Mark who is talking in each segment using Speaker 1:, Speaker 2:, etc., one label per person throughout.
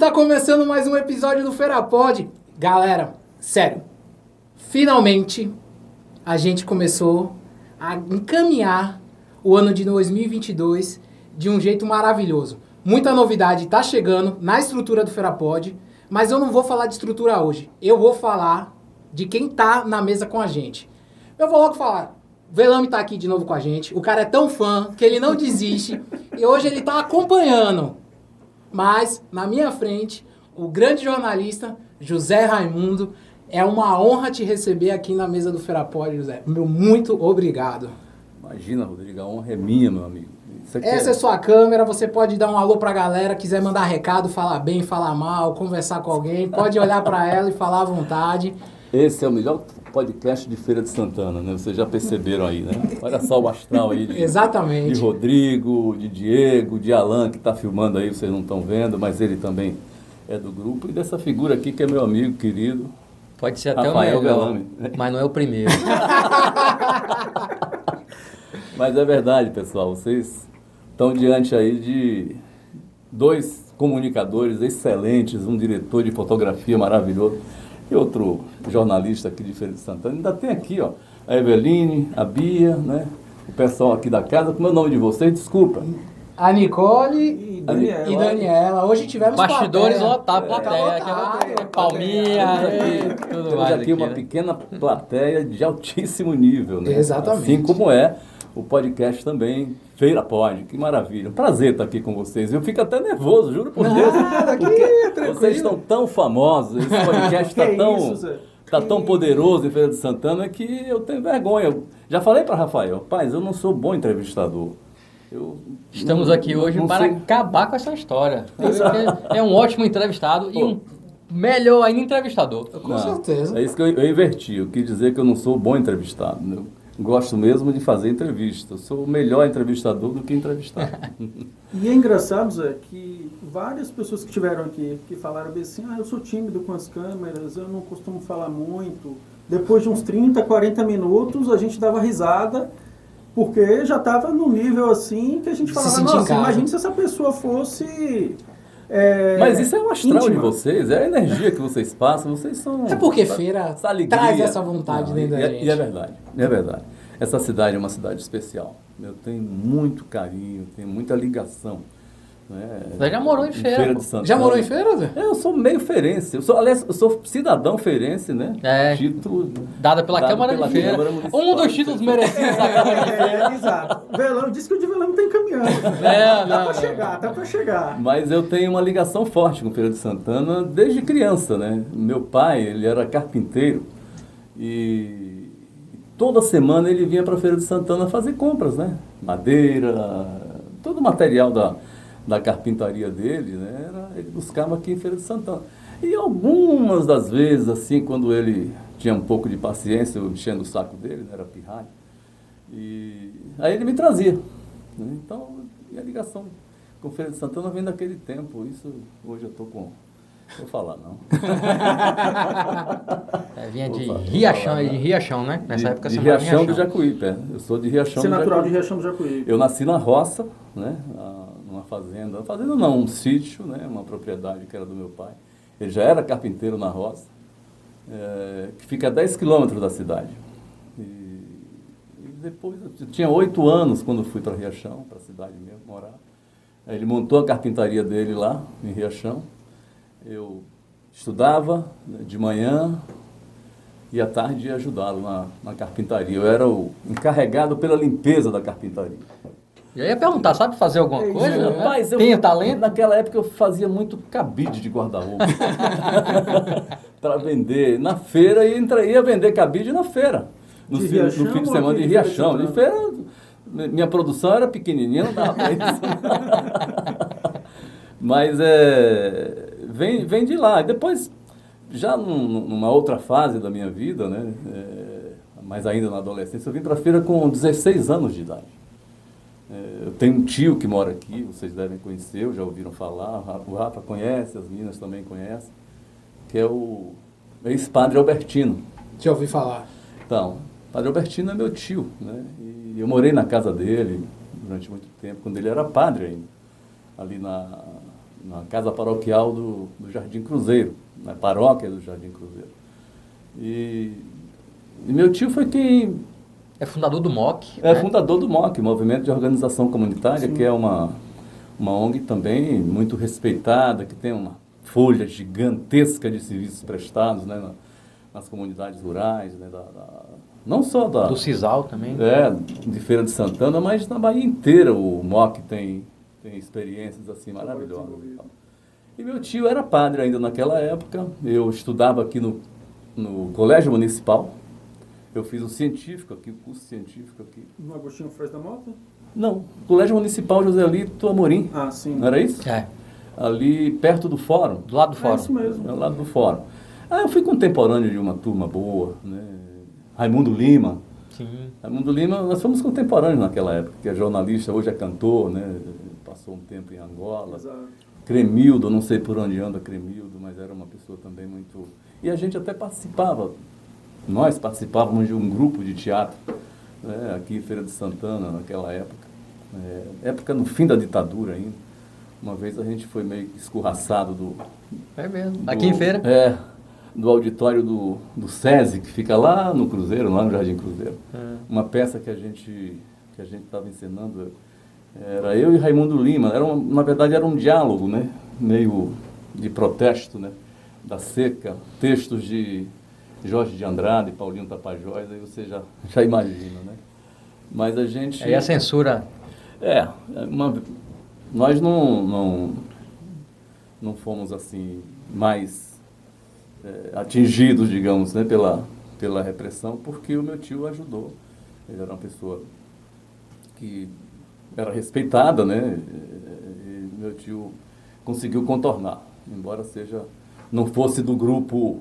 Speaker 1: Está começando mais um episódio do Feira Pod. Galera, sério, finalmente a gente começou a encaminhar o ano de 2022 de um jeito maravilhoso. Muita novidade está chegando na estrutura do Feira Pod, mas eu não vou falar de estrutura hoje. Eu vou falar de quem tá na mesa com a gente. Eu vou logo falar, Velame tá aqui de novo com a gente. O cara é tão fã que ele não desiste e hoje ele tá acompanhando. Mas, na minha frente, o grande jornalista José Raimundo. É uma honra te receber aqui na mesa do Feira Pod, José. Meu muito obrigado.
Speaker 2: Imagina, Rodrigo, a honra é minha, meu amigo.
Speaker 1: Essa é sua câmera, você pode dar um alô pra galera, quiser mandar recado, falar bem, falar mal, conversar com alguém, pode olhar pra ela e falar à vontade.
Speaker 2: Esse é o melhor podcast de Feira de Santana, né? Vocês já perceberam aí, né? Olha só o astral aí
Speaker 1: Exatamente.
Speaker 2: De Rodrigo, de Diego, de Alan, que está filmando aí, vocês não estão vendo, mas ele também é do grupo. E dessa figura aqui que é meu amigo querido,
Speaker 3: pode ser até
Speaker 2: Rafael
Speaker 3: o melhor,
Speaker 2: Velame.
Speaker 3: mas não é o primeiro.
Speaker 2: Mas é verdade, pessoal, vocês estão diante aí de dois comunicadores excelentes, um diretor de fotografia maravilhoso e outro jornalista aqui de Feira de Santana. Ainda tem aqui, ó, a Eveline, a Bia, né? O pessoal aqui da casa. Como é o nome de vocês? Desculpa.
Speaker 1: A Nicole e Daniela. Hoje tivemos
Speaker 3: bastidores
Speaker 1: plateia.
Speaker 3: lotados, plateia. Palminha, tudo
Speaker 2: Temos
Speaker 3: mais.
Speaker 2: aqui uma pequena plateia de altíssimo nível, né?
Speaker 1: Exatamente.
Speaker 2: Assim como é o podcast também, Feira Pod. Que maravilha. Um prazer estar aqui com vocês. Eu fico até nervoso, juro por Deus. Porque vocês estão tão famosos, esse podcast está tão poderoso em Feira de Santana que eu tenho vergonha. Eu já falei para Rafael, rapaz, eu não sou bom entrevistador.
Speaker 3: Estamos aqui hoje para acabar com essa história. É um ótimo entrevistado e um melhor ainda entrevistador.
Speaker 1: Com certeza.
Speaker 2: É isso que eu inverti. Eu quis dizer que eu não sou bom entrevistado. Eu gosto mesmo de fazer entrevista. Eu sou o melhor entrevistador do que entrevistado.
Speaker 4: E é engraçado, Zé, que várias pessoas que estiveram aqui, que falaram bem assim, eu sou tímido com as câmeras, eu não costumo falar muito. Depois de uns 30, 40 minutos, a gente dava risada, porque já estava num nível assim que a gente falava, nossa, imagina se essa pessoa fosse...
Speaker 2: Mas isso é o astral
Speaker 4: íntima
Speaker 2: de vocês, é a energia que vocês passam, vocês são...
Speaker 1: É porque Feira traz essa vontade dentro da gente.
Speaker 2: E é verdade. Essa cidade é uma cidade especial. Eu tenho muito carinho, tenho muita ligação. Né?
Speaker 3: Você já morou em Feira
Speaker 2: de Santana.
Speaker 1: Já morou em Feira, Zé?
Speaker 2: Eu sou meio feirense. Eu sou cidadão feirense, né?
Speaker 3: Título dado pela Câmara de Feira. Um dos títulos merecidos da Câmara de Feira.
Speaker 4: Exato. Velame, disse que o de Velame está encaminhando. Tá para chegar.
Speaker 2: Mas eu tenho uma ligação forte com Feira de Santana desde criança, né? Meu pai, ele era carpinteiro e toda semana ele vinha para Feira de Santana fazer compras, né? Madeira, todo o material da carpintaria dele, né? Ele buscava aqui em Feira de Santana. E algumas das vezes, assim, quando ele tinha um pouco de paciência, eu enchendo o saco dele, né? Era pirralho, e aí ele me trazia. Né? Então, a ligação com Feira de Santana vem daquele tempo. Isso, hoje eu estou com... Não vou falar, não.
Speaker 3: Vinha de Riachão, né? Nessa época
Speaker 2: de
Speaker 3: você
Speaker 2: Riachão do Jacuípe. Eu sou de Riachão do Jacuípe.
Speaker 4: Você é natural de Riachão do Jacuípe.
Speaker 2: Eu nasci na roça, né? Numa fazenda. Fazenda não, um sítio, né? Uma propriedade que era do meu pai. Ele já era carpinteiro na roça, que fica a 10 quilômetros da cidade. E depois, eu tinha 8 anos quando fui para Riachão, para a cidade mesmo, morar. Aí ele montou a carpintaria dele lá, em Riachão. Eu estudava de manhã e à tarde ia ajudá-lo na carpintaria. Eu era o encarregado pela limpeza da carpintaria.
Speaker 3: Eu ia perguntar, sabe fazer alguma coisa?
Speaker 2: Rapaz,
Speaker 3: Tem talento?
Speaker 2: Naquela época eu fazia muito cabide de guarda-roupa para vender. Na feira, ia vender cabide na feira. No fim de semana de Riachão. De feira, minha produção era pequenininha, não dava para isso. Mas vem de lá. Depois, já numa outra fase da minha vida, né, mas ainda na adolescência, eu vim para a feira com 16 anos de idade. Eu tenho um tio que mora aqui, vocês devem conhecer, já ouviram falar, o Rafa conhece, as meninas também conhecem, que é o ex-padre Albertino.
Speaker 1: Já ouvi falar.
Speaker 2: Então, o padre Albertino é meu tio, né? E eu morei na casa dele durante muito tempo, quando ele era padre ainda, ali na casa paroquial do Jardim Cruzeiro, na paróquia do Jardim Cruzeiro. E meu tio foi quem...
Speaker 3: É fundador do MOC.
Speaker 2: É
Speaker 3: né?
Speaker 2: fundador do MOC, Movimento de Organização Comunitária,
Speaker 4: Sim.
Speaker 2: que é uma ONG também muito respeitada, que tem uma folha gigantesca de serviços prestados, né, nas comunidades rurais, né, não só da...
Speaker 3: Do CISAL também.
Speaker 2: de Feira de Santana, mas na Bahia inteira o MOC tem experiências assim maravilhosas. E meu tio era padre ainda naquela época, eu estudava aqui no Colégio Municipal, eu fiz o científico aqui, o curso científico aqui.
Speaker 4: No Agostinho Freire da Mota?
Speaker 2: Não, Colégio Municipal Joselito Amorim,
Speaker 4: Ah, sim.
Speaker 2: não era isso?
Speaker 3: É,
Speaker 2: Ali perto do fórum,
Speaker 3: do lado do
Speaker 4: É
Speaker 3: fórum.
Speaker 4: isso mesmo.
Speaker 2: ao lado do fórum. Eu fui contemporâneo de uma turma boa, né? Raimundo Lima.
Speaker 3: Sim.
Speaker 2: Raimundo Lima, nós fomos contemporâneos naquela época, que é jornalista, hoje é cantor, né? Passou um tempo em Angola.
Speaker 4: Exato.
Speaker 2: Cremildo, não sei por onde anda Cremildo, mas era uma pessoa também muito... E a gente até participava, nós participávamos de um grupo de teatro, né? Aqui em Feira de Santana, naquela época. Época no fim da ditadura ainda. Uma vez a gente foi meio escorraçado
Speaker 3: É mesmo. Aqui em Feira?
Speaker 2: do auditório do SESI, que fica lá no Cruzeiro, lá no Jardim Cruzeiro. Uma peça que a gente estava encenando, era eu e Raimundo Lima. Na verdade era um diálogo, né? Meio de protesto, né? Da seca, textos de Jorge de Andrade, Paulinho Tapajós, aí você já imagina, né? Mas a gente...
Speaker 3: Aí a censura...
Speaker 2: Nós não fomos assim mais atingidos, digamos, né, pela repressão, porque o meu tio ajudou. Ele era uma pessoa que era respeitada, né? E meu tio conseguiu contornar, embora não fosse do grupo.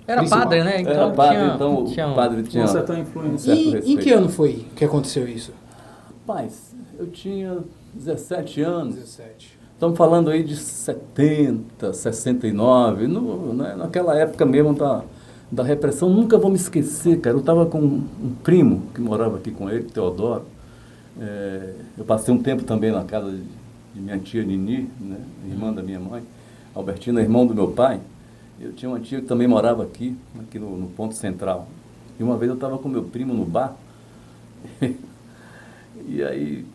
Speaker 3: Era
Speaker 2: principal.
Speaker 3: padre, né? Então
Speaker 2: Era padre,
Speaker 3: tinha-
Speaker 2: então
Speaker 3: tinha
Speaker 2: o padre tinha
Speaker 4: Uma certa
Speaker 2: um
Speaker 4: influência.
Speaker 2: certo
Speaker 1: E em
Speaker 2: respeito.
Speaker 1: que ano foi que aconteceu isso?
Speaker 2: Rapaz, eu tinha 17 anos.
Speaker 1: 17.
Speaker 2: Estamos falando aí de 70, 69, naquela época mesmo da repressão. Nunca vou me esquecer, cara. Eu estava com um primo que morava aqui com ele, Teodoro. Eu passei um tempo também na casa de minha tia Nini, né, irmã da minha mãe. Albertina, irmão do meu pai. Eu tinha uma tia que também morava aqui no Ponto Central. E uma vez eu estava com meu primo no bar. E aí,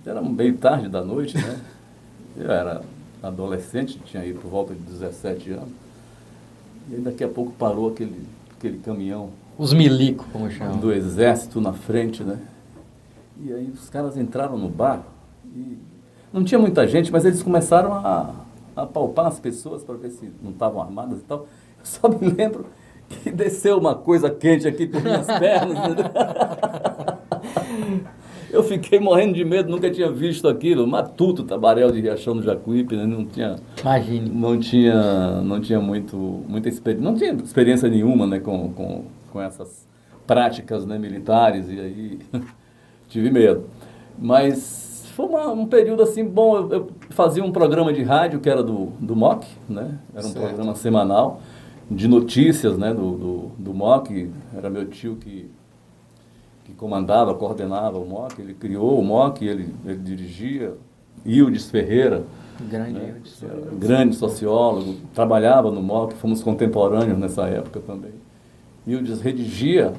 Speaker 2: era meio tarde da noite, né? Eu era adolescente, tinha aí por volta de 17 anos. E aí daqui a pouco parou aquele caminhão
Speaker 3: Os milico, como chamam.
Speaker 2: do exército na frente, né? E aí os caras entraram no bar e não tinha muita gente, mas eles começaram a palpar as pessoas para ver se não estavam armadas e tal. Eu só me lembro que desceu uma coisa quente aqui por minhas pernas. Né? Eu fiquei morrendo de medo, nunca tinha visto aquilo. Matuto, Tabaréu de Riachão do Jacuípe, né?
Speaker 3: Imagine.
Speaker 2: Não tinha muita experiência, não tinha experiência nenhuma, né, com essas práticas, né, militares, e aí tive medo. Mas foi um período assim bom. Eu fazia um programa de rádio que era do MOC, né? Era um
Speaker 1: Certo.
Speaker 2: programa semanal de notícias, né, do MOC. Era meu tio que comandava, coordenava o MOC. Ele criou o MOC, ele dirigia. Ildes Ferreira,
Speaker 3: Grande
Speaker 2: né?
Speaker 3: Ildes.
Speaker 2: Era um grande sociólogo, trabalhava no MOC, fomos contemporâneos nessa época também. Ildes redigia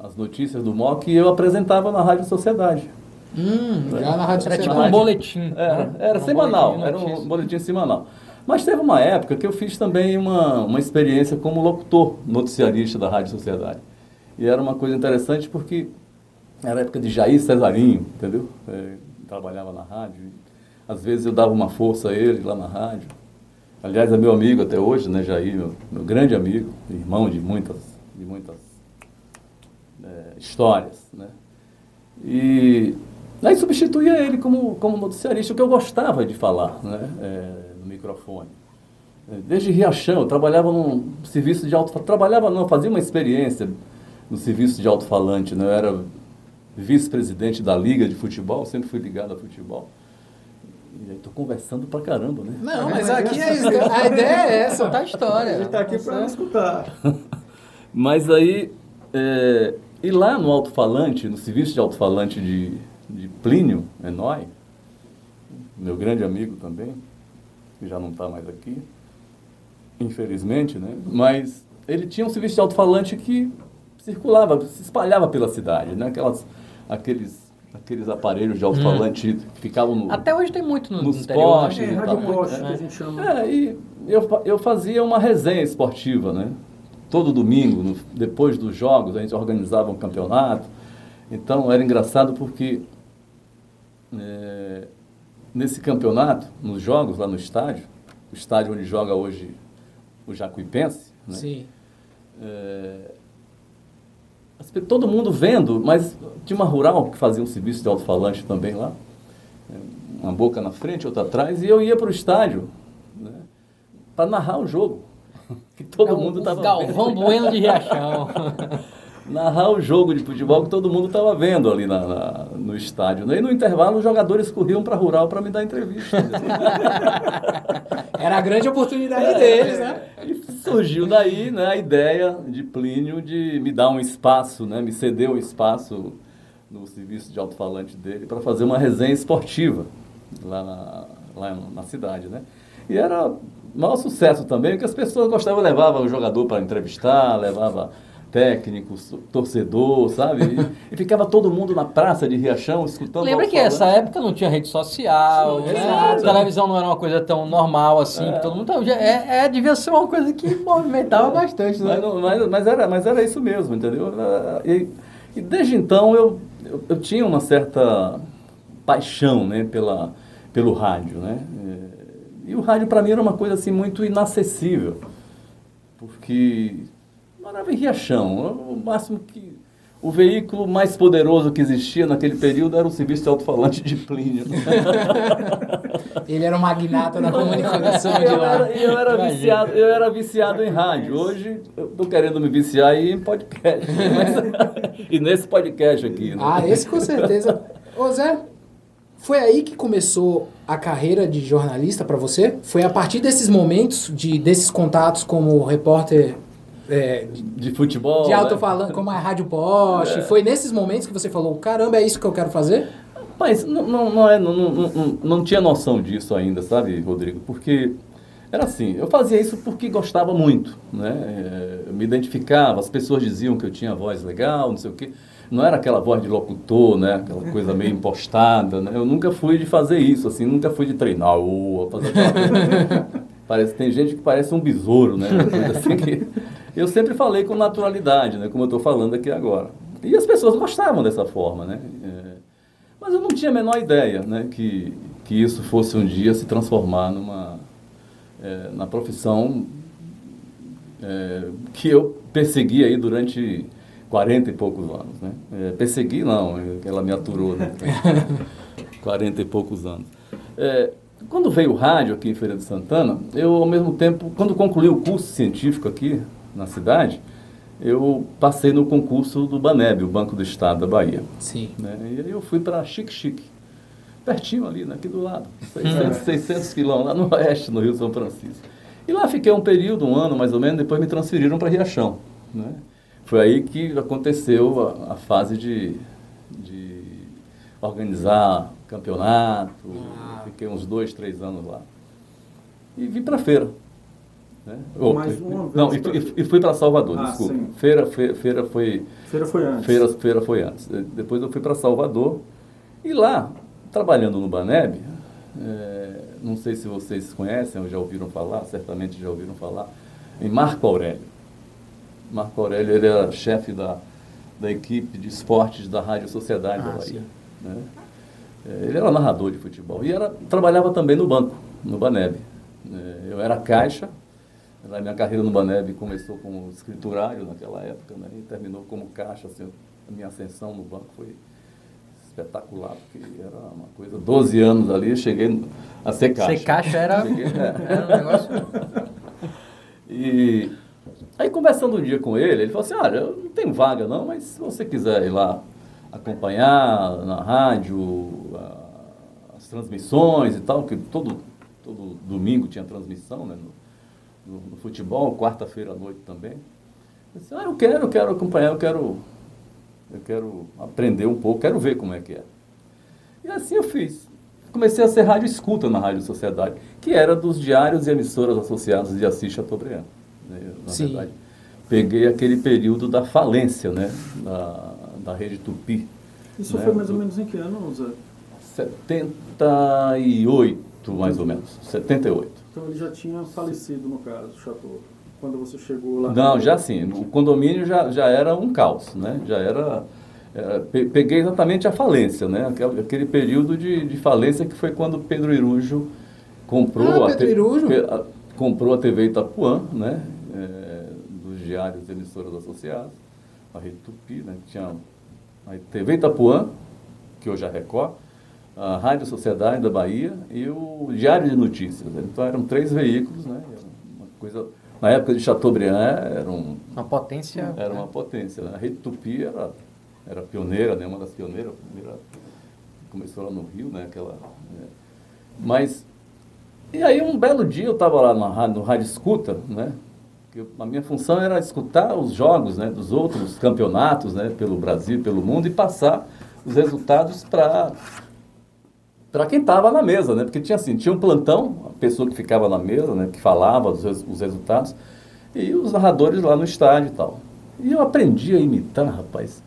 Speaker 2: as notícias do MOC e eu apresentava na Rádio Sociedade.
Speaker 1: Já na Rádio
Speaker 3: Era tipo
Speaker 1: Sociedade.
Speaker 3: um boletim.
Speaker 2: Era
Speaker 3: Um
Speaker 2: semanal,
Speaker 3: boletim de
Speaker 2: era um
Speaker 3: notícias.
Speaker 2: boletim semanal. Mas teve uma época que eu fiz também uma experiência como locutor noticiarista da Rádio Sociedade. E era uma coisa interessante porque era a época de Jair Cesarinho, entendeu? Trabalhava na rádio. Às vezes eu dava uma força a ele lá na rádio. Aliás, é meu amigo até hoje, né, Jair, meu grande amigo, irmão de muitas histórias, né? E aí substituía ele como noticiarista, o que eu gostava de falar, né, no microfone. Desde Riachão, eu trabalhava num serviço de alto-falante. Trabalhava não, fazia uma experiência no serviço de alto-falante, né? Eu era vice-presidente da Liga de Futebol, sempre fui ligado a futebol. E aí estou conversando pra caramba, né?
Speaker 1: Não, mas aqui a ideia é essa.
Speaker 3: Contar a história.
Speaker 4: Ele está aqui para escutar.
Speaker 2: Mas aí, e lá no alto-falante, no serviço de alto-falante de Plínio Enói, meu grande amigo também, que já não está mais aqui, infelizmente, né? Mas ele tinha um serviço de alto-falante que circulava, se espalhava pela cidade, né? Aqueles aparelhos de alto-falante que ficavam
Speaker 3: Até hoje tem muito no
Speaker 2: nos
Speaker 3: interior,
Speaker 2: postes
Speaker 3: né?
Speaker 2: e
Speaker 4: rádio
Speaker 2: tal.
Speaker 4: poste, que a gente chama.
Speaker 2: E eu fazia uma resenha esportiva, né? Todo domingo, depois dos jogos, a gente organizava um campeonato. Então, era engraçado porque nesse campeonato, nos jogos lá no estádio, o estádio onde joga hoje o Jacuipense, né?
Speaker 1: Sim.
Speaker 2: Todo mundo vendo, mas tinha uma rural que fazia um serviço de alto-falante também lá, uma boca na frente, outra atrás, e eu ia para o estádio, né, para narrar o jogo, que todo mundo estava vendo.
Speaker 3: Galvão Bueno de Riachão.
Speaker 2: Narrar o jogo de futebol que todo mundo estava vendo ali no estádio. Né? E no intervalo os jogadores corriam para a rural para me dar entrevista.
Speaker 1: Era a grande oportunidade deles, né?
Speaker 2: E surgiu daí, né, a ideia de Plínio de me dar um espaço, né, me ceder um espaço no serviço de alto-falante dele para fazer uma resenha esportiva lá na cidade, né? E era o maior sucesso também, porque as pessoas gostavam, levavam o jogador para entrevistar, levava técnico, torcedor, sabe? E ficava todo mundo na praça de Riachão escutando.
Speaker 3: Lembra que essa época não tinha rede social,
Speaker 2: Sim,
Speaker 3: né?
Speaker 2: exato.
Speaker 3: A televisão não era uma coisa tão normal assim, que todo mundo... devia ser uma coisa que movimentava bastante, né?
Speaker 2: Mas era isso mesmo, entendeu? E desde então eu tinha uma certa paixão, né, pelo rádio, né? E o rádio para mim era uma coisa assim muito inacessível, porque morava em Riachão, o máximo que o veículo mais poderoso que existia naquele período era o serviço de alto-falante de Plínio.
Speaker 1: Ele era o magnata da comunicação de lá.
Speaker 2: Eu era viciado em rádio. Hoje eu estou querendo me viciar em podcast. E nesse podcast aqui. Né?
Speaker 1: Ah, esse com certeza. Ô Zé, foi aí que começou a carreira de jornalista para você? Foi a partir desses momentos, desses contatos como repórter...
Speaker 2: de futebol,
Speaker 1: de alto-falante, como a Rádio Poste, foi nesses momentos que você falou, caramba, é isso que eu quero fazer?
Speaker 2: Mas não tinha noção disso ainda, sabe, Rodrigo? Porque era assim, eu fazia isso porque gostava muito, né? Eu me identificava, as pessoas diziam que eu tinha voz legal, não sei o quê. Não era aquela voz de locutor, né? Aquela coisa meio impostada, né? Eu nunca fui de fazer isso, assim, nunca fui de treinar, fazer aquela coisa. Tem gente que parece um besouro, né? Uma coisa assim que... Eu sempre falei com naturalidade, né? Como eu estou falando aqui agora. E as pessoas gostavam dessa forma, né? Mas eu não tinha a menor ideia, né? Que isso fosse um dia se transformar na profissão que eu persegui aí durante 40 e poucos anos, né? Persegui não, ela me aturou, né? 40 e poucos anos. Quando veio o rádio aqui em Feira de Santana, eu ao mesmo tempo, quando concluí o curso científico aqui na cidade, eu passei no concurso do BANEB, o Banco do Estado da Bahia.
Speaker 1: Sim.
Speaker 2: Né? E aí eu fui para Xique-Xique, pertinho ali, né? Aqui do lado, 600 quilômetros, lá no oeste, no Rio São Francisco. E lá fiquei um período, um ano mais ou menos, depois me transferiram para Riachão. Né? Foi aí que aconteceu a fase de organizar campeonato, fiquei uns 2, 3 anos lá. E vim para a feira. Né? E fui para Salvador, desculpa.
Speaker 4: Sim.
Speaker 2: Feira foi antes. Feira foi antes. Depois eu fui para Salvador e lá, trabalhando no BANEB, não sei se vocês conhecem ou já ouviram falar, certamente já ouviram falar, em Marco Aurélio. Marco Aurélio, ele era chefe da equipe de esportes da Rádio Sociedade da Bahia. Né? Ele era narrador de futebol e trabalhava também no banco, no BANEB. Eu era caixa. A minha carreira no BANEB começou como escriturário naquela época, né? E terminou como caixa. Assim, a minha ascensão no banco foi espetacular, porque era uma coisa... 12 anos ali, eu cheguei a ser caixa.
Speaker 3: Ser caixa era um negócio...
Speaker 2: E aí, conversando um dia com ele falou assim, olha, eu não tenho vaga não, mas se você quiser ir lá acompanhar na rádio as transmissões e tal, que todo domingo tinha transmissão, né? No futebol, quarta-feira à noite também. Eu disse, eu quero acompanhar, eu quero aprender um pouco, quero ver como é que é. E assim eu fiz. comecei a ser rádio escuta na Rádio Sociedade, que era dos diários e emissoras associados de Assis Chateaubriand. Né? Na
Speaker 1: Sim.
Speaker 2: verdade, peguei aquele período da falência, né? Da Rede Tupi.
Speaker 4: Isso
Speaker 2: né?
Speaker 4: foi mais ou menos em que ano, Zé?
Speaker 2: 78, mais ou menos. 78.
Speaker 4: Então ele já tinha falecido, no caso, o Chateau, quando você chegou lá?
Speaker 2: Não, já sim. O condomínio já era um caos, né? Já era... peguei exatamente a falência, né? Aquele período de falência que foi quando Pedro Irujo comprou, comprou a TV Itapuã, né? Dos diários e emissoras associadas, a Rede Tupi, né? Que tinha a TV Itapuã, que hoje é a Record, a Rádio Sociedade da Bahia e o Diário de Notícias. Né? Então eram 3 veículos, né? Era uma coisa... Na época de Chateaubriand
Speaker 3: Uma potência.
Speaker 2: era uma potência. Né? A Rede Tupi era pioneira, né? Uma das pioneiras, a primeira começou lá no Rio, né? Mas, e aí um belo dia eu estava lá no Rádio Escuta, né? Que a minha função era escutar os jogos, né? Dos outros campeonatos, né? Pelo Brasil, pelo mundo, e passar os resultados para quem estava na mesa, né? Porque tinha um plantão, a pessoa que ficava na mesa, né? Que falava os resultados, e os narradores lá no estádio e tal. E eu aprendi a imitar, rapaz,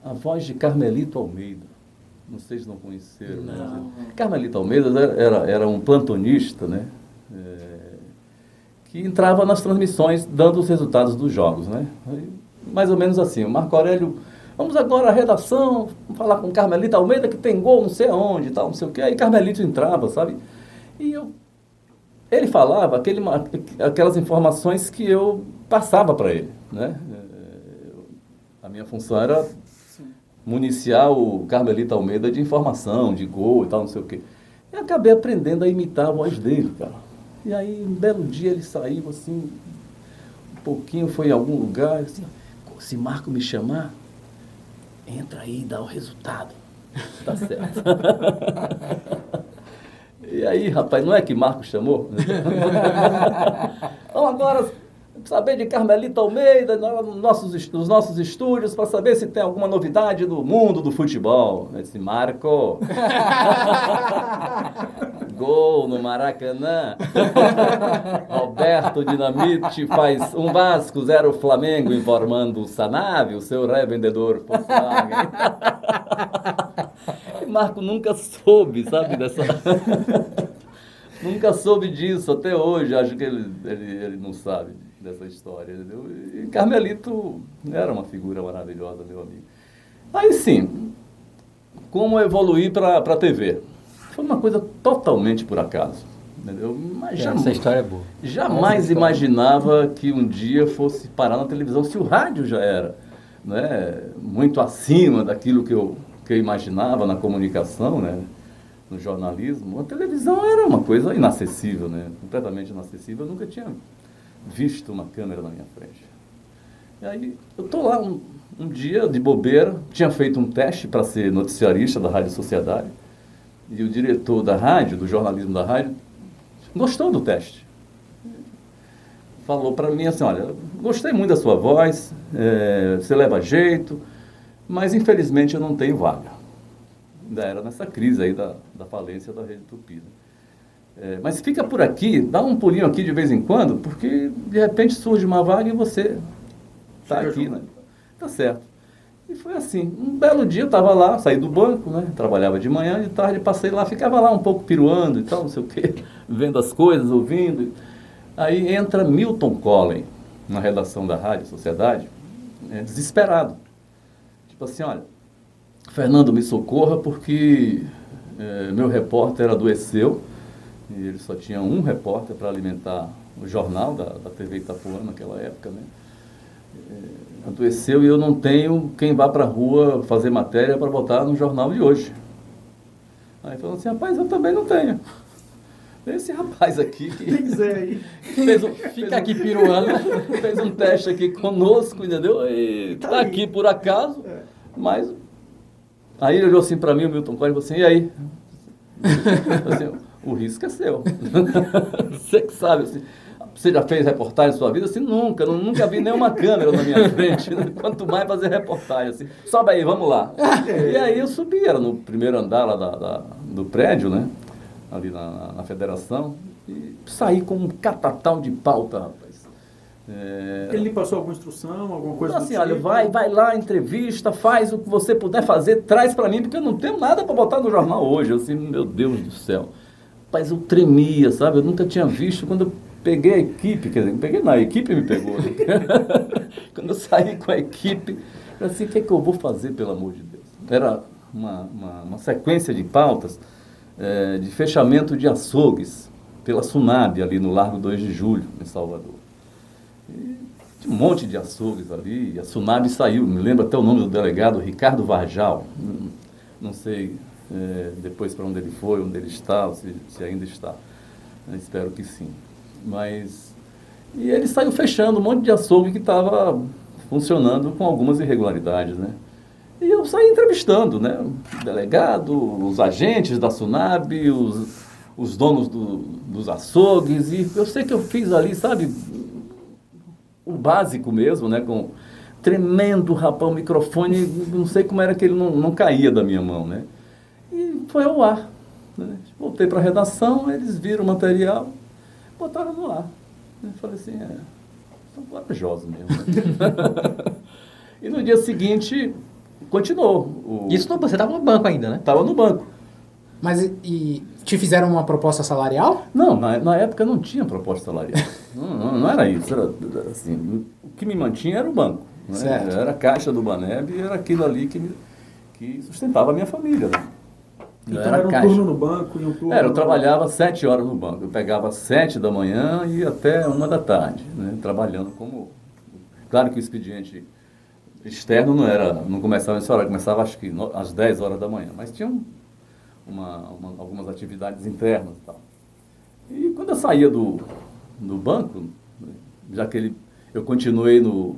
Speaker 2: a voz de Carmelito Almeida. Não sei se não conheceram. Não. Né? Carmelito Almeida era um plantonista, né? Que entrava nas transmissões dando os resultados dos jogos, né? Mais ou menos assim, o Marco Aurélio, vamos agora à redação, falar com Carmelito Almeida que tem gol não sei aonde e tal, não sei o quê. Aí Carmelito entrava, sabe? E ele falava aquelas informações que eu passava para ele, né? A minha função era municiar o Carmelito Almeida de informação, de gol e tal, não sei o quê. E acabei aprendendo a imitar a voz dele, cara. E aí, um belo dia, ele saiu, assim, um pouquinho, foi em algum lugar, assim, se Marco me chamar, entra aí e dá o resultado. Tá certo. E aí, rapaz, não é que Marco chamou? Então, agora... saber de Carmelito Almeida nos nossos estúdios para saber se tem alguma novidade do mundo do futebol. Eu disse, Marco, gol no Maracanã, Roberto Dinamite faz 1 Vasco, 0 Flamengo, informando o Sanave, o seu revendedor Volkswagen. E Marco nunca soube, sabe, nunca soube disso até hoje, acho que ele não sabe dessa história, entendeu? E Carmelito era uma figura maravilhosa, meu amigo. Aí sim, como evoluir para a TV? Foi uma coisa totalmente por acaso, entendeu? Mas
Speaker 3: Essa história é boa.
Speaker 2: Jamais imaginava que um dia fosse parar na televisão, se o rádio já era, né, muito acima daquilo que eu imaginava na comunicação, né, no jornalismo. A televisão era uma coisa inacessível, né, completamente inacessível. Eu nunca tinha visto uma câmera na minha frente. E aí, eu estou lá um dia de bobeira, tinha feito um teste para ser noticiarista da Rádio Sociedade, e o diretor da rádio, do jornalismo da rádio, gostou do teste. Falou para mim assim, olha, gostei muito da sua voz, você leva jeito, mas infelizmente eu não tenho vaga. Ainda era nessa crise aí da falência da Rede Tupi, né? Mas fica por aqui, dá um pulinho aqui de vez em quando, porque de repente surge uma vaga e você está aqui, né? Tá certo. E foi assim, um belo dia eu estava lá, saí do banco, né? Trabalhava de manhã, de tarde passei lá, ficava lá um pouco piruando e tal, não sei o quê, vendo as coisas, ouvindo. Aí entra Milton Collen na redação da Rádio Sociedade, desesperado. Tipo assim, olha, Fernando, me socorra porque meu repórter adoeceu, e ele só tinha um repórter para alimentar o jornal da TV Itapuã naquela época, né? Adoeceu e eu não tenho quem vá para a rua fazer matéria para botar no jornal de hoje. Aí falou assim, rapaz, eu também não tenho. Esse rapaz aqui
Speaker 3: fica aqui piruando,
Speaker 2: fez um teste aqui conosco, entendeu? E tá aqui por acaso, mas... Aí ele olhou assim para mim, o Milton Collen, e falou assim, e aí? Assim, o risco é seu. Você que sabe, assim, você já fez reportagem na sua vida? Assim, nunca vi nenhuma câmera na minha frente, quanto mais fazer reportagem, assim, sobe aí, vamos lá. E aí eu subi, era no primeiro andar lá do prédio, né? Ali na federação, e saí com um catatal de pauta, rapaz.
Speaker 4: Ele lhe passou alguma instrução, alguma coisa
Speaker 2: assim,
Speaker 4: do
Speaker 2: olha,
Speaker 4: tipo?
Speaker 2: vai lá, entrevista, faz o que você puder fazer, traz para mim, porque eu não tenho nada para botar no jornal hoje. Assim, meu Deus do céu. Rapaz, eu tremia, sabe? Eu nunca tinha visto. Quando eu peguei a equipe, quer dizer, peguei não, a equipe me pegou. Né? Quando eu saí com a equipe, eu assim, o que é que eu vou fazer, pelo amor de Deus? Era uma sequência de pautas de fechamento de açougues pela Sunab, ali no Largo 2 de Julho, em Salvador. E tinha um monte de açougues ali, e a Sunab saiu, me lembro até o nome do delegado, Ricardo Varjal, não sei depois para onde ele foi, onde ele está, ou se ainda está, eu espero que sim. Mas, e ele saiu fechando um monte de açougue que estava funcionando com algumas irregularidades, né? E eu saí entrevistando, né? O delegado, os agentes da Sunab, os donos dos açougues, e eu sei que eu fiz ali, sabe, o básico mesmo, né? Com tremendo, rapaz, o microfone, não sei como era que ele não caía da minha mão, né? E foi ao ar, né? Voltei para a redação, eles viram o material, botaram no ar. Eu falei assim, são corajosos mesmo. Né? E no dia seguinte, continuou.
Speaker 3: Isso você estava no banco ainda, né?
Speaker 2: Estava no banco.
Speaker 1: Mas e te fizeram uma proposta salarial?
Speaker 2: Não, na época não tinha proposta salarial. não era isso. Era, assim, o que me mantinha era o banco. Né?
Speaker 1: Certo.
Speaker 2: Era a caixa do Baneb e era aquilo ali que sustentava a minha família. Né?
Speaker 4: Então era um turno no banco e um turno...
Speaker 2: Eu trabalhava 7 horas no banco. Eu pegava 7 da manhã e até 1 da tarde, né? Trabalhando como... Claro que o expediente externo não começava nessa hora, começava acho que às 10 horas da manhã, mas tinha algumas atividades internas e tal. E quando eu saía do banco, já que eu continuei no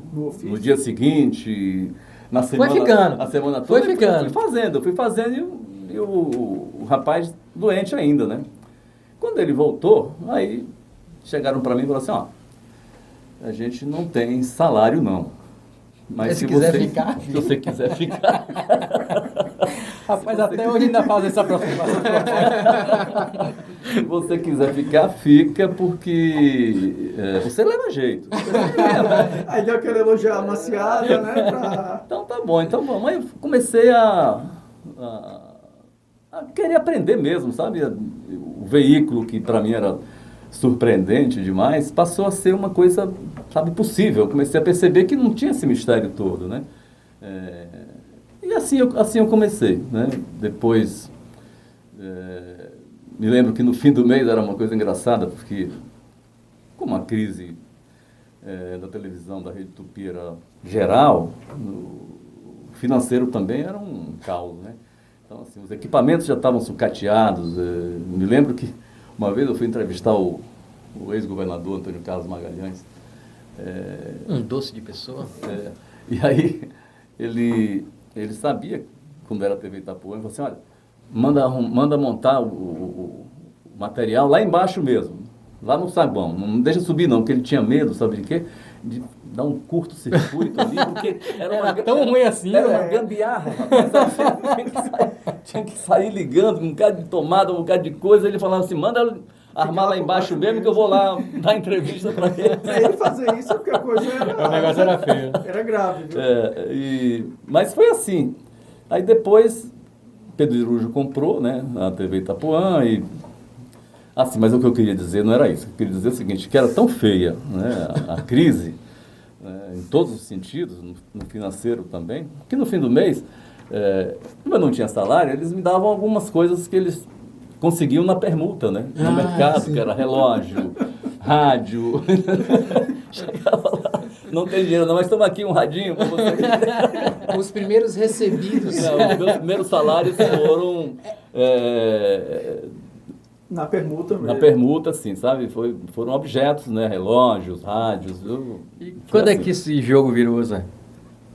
Speaker 2: dia seguinte, na semana...
Speaker 3: Foi ficando.
Speaker 2: A semana toda.
Speaker 3: Foi ficando.
Speaker 2: Eu fui fazendo e o rapaz doente ainda, né? Quando ele voltou, aí chegaram para mim e falaram assim, a gente não tem salário não. Mas
Speaker 3: se quiser ficar,
Speaker 2: se você quiser ficar.
Speaker 3: Rapaz, até hoje ainda faz essa aproximação.
Speaker 2: Se você quiser ficar, fica, porque você leva jeito.
Speaker 4: Aí deu aquele elogio amaciado, né?
Speaker 2: Então tá bom, então vamos. Aí eu comecei a querer aprender mesmo, sabe? O veículo que para mim era surpreendente demais, passou a ser uma coisa, sabe, possível. Eu comecei a perceber que não tinha esse mistério todo, né? E assim eu comecei, né? Depois, me lembro que no fim do mês era uma coisa engraçada, porque como a crise da televisão, da Rede Tupi era geral, o financeiro também era um caos, né? Então, assim, os equipamentos já estavam sucateados. Me lembro que uma vez eu fui entrevistar o ex-governador Antônio Carlos Magalhães.
Speaker 3: Um doce de pessoa.
Speaker 2: E aí ele sabia, quando era a TV Itapuã, ele falou assim, olha, manda montar o material lá embaixo mesmo, lá no saguão. Não deixa subir não, porque ele tinha medo, sabe de quê? De dar um curto-circuito ali, porque
Speaker 3: era tão ruim assim.
Speaker 2: Era uma gambiarra, rapaz. Tinha que sair ligando, um bocado de tomada, um bocado de coisa. Ele falava assim, manda armar lá embaixo mesmo, que eu vou lá dar entrevista para ele.
Speaker 4: Pra ele fazer isso, porque a coisa era...
Speaker 3: O negócio era feio.
Speaker 4: Era grave, viu?
Speaker 2: Mas foi assim. Aí depois, Pedro Irujo comprou, né, a TV Itapuã e... Assim, mas o que eu queria dizer não era isso. Eu queria dizer o seguinte, que era tão feia, né, a crise, em todos os sentidos, no financeiro também, que no fim do mês, como eu não tinha salário, eles me davam algumas coisas que eles conseguiam na permuta, né? No mercado, sim. Que era relógio, rádio. Chegava lá, não tem dinheiro não, mas toma aqui um radinho para você.
Speaker 1: Os primeiros recebidos.
Speaker 2: Não, os meus primeiros salários foram...
Speaker 4: Na permuta mesmo.
Speaker 2: Na permuta, sim, sabe? Foram objetos, né? Relógios, rádios.
Speaker 3: E quando é que esse jogo virou, Zé?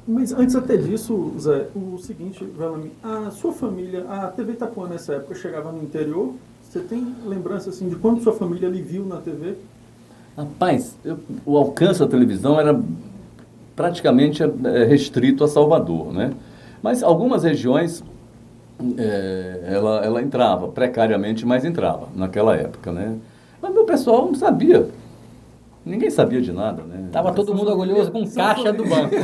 Speaker 4: Mas antes até disso, Zé, o seguinte, Velame, a sua família, a TV Itapuã nessa época chegava no interior, você tem lembrança assim de quando sua família lhe viu na TV?
Speaker 2: Rapaz, o alcance da televisão era praticamente restrito a Salvador, né? Mas algumas regiões ela entrava, precariamente, mas entrava naquela época, né? Mas meu pessoal não sabia. Ninguém sabia de nada, né?
Speaker 3: Tava todo mundo orgulhoso com caixa do banco.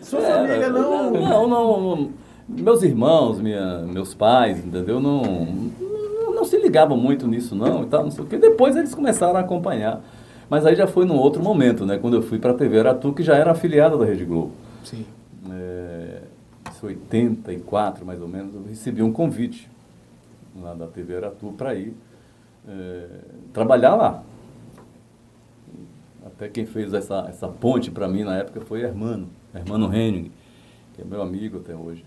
Speaker 4: Sua família não...
Speaker 2: Não. Meus irmãos, meus pais, entendeu? Não se ligavam muito nisso, não, e tal, não sei o quê. Depois eles começaram a acompanhar. Mas aí já foi num outro momento, né? Quando eu fui para a TV Aratu, que já era afiliada da Rede Globo.
Speaker 1: Sim.
Speaker 2: Em 84, mais ou menos, eu recebi um convite lá da TV Aratu para ir trabalhar lá. Até quem fez essa ponte para mim na época foi Hermano Henning, que é meu amigo até hoje.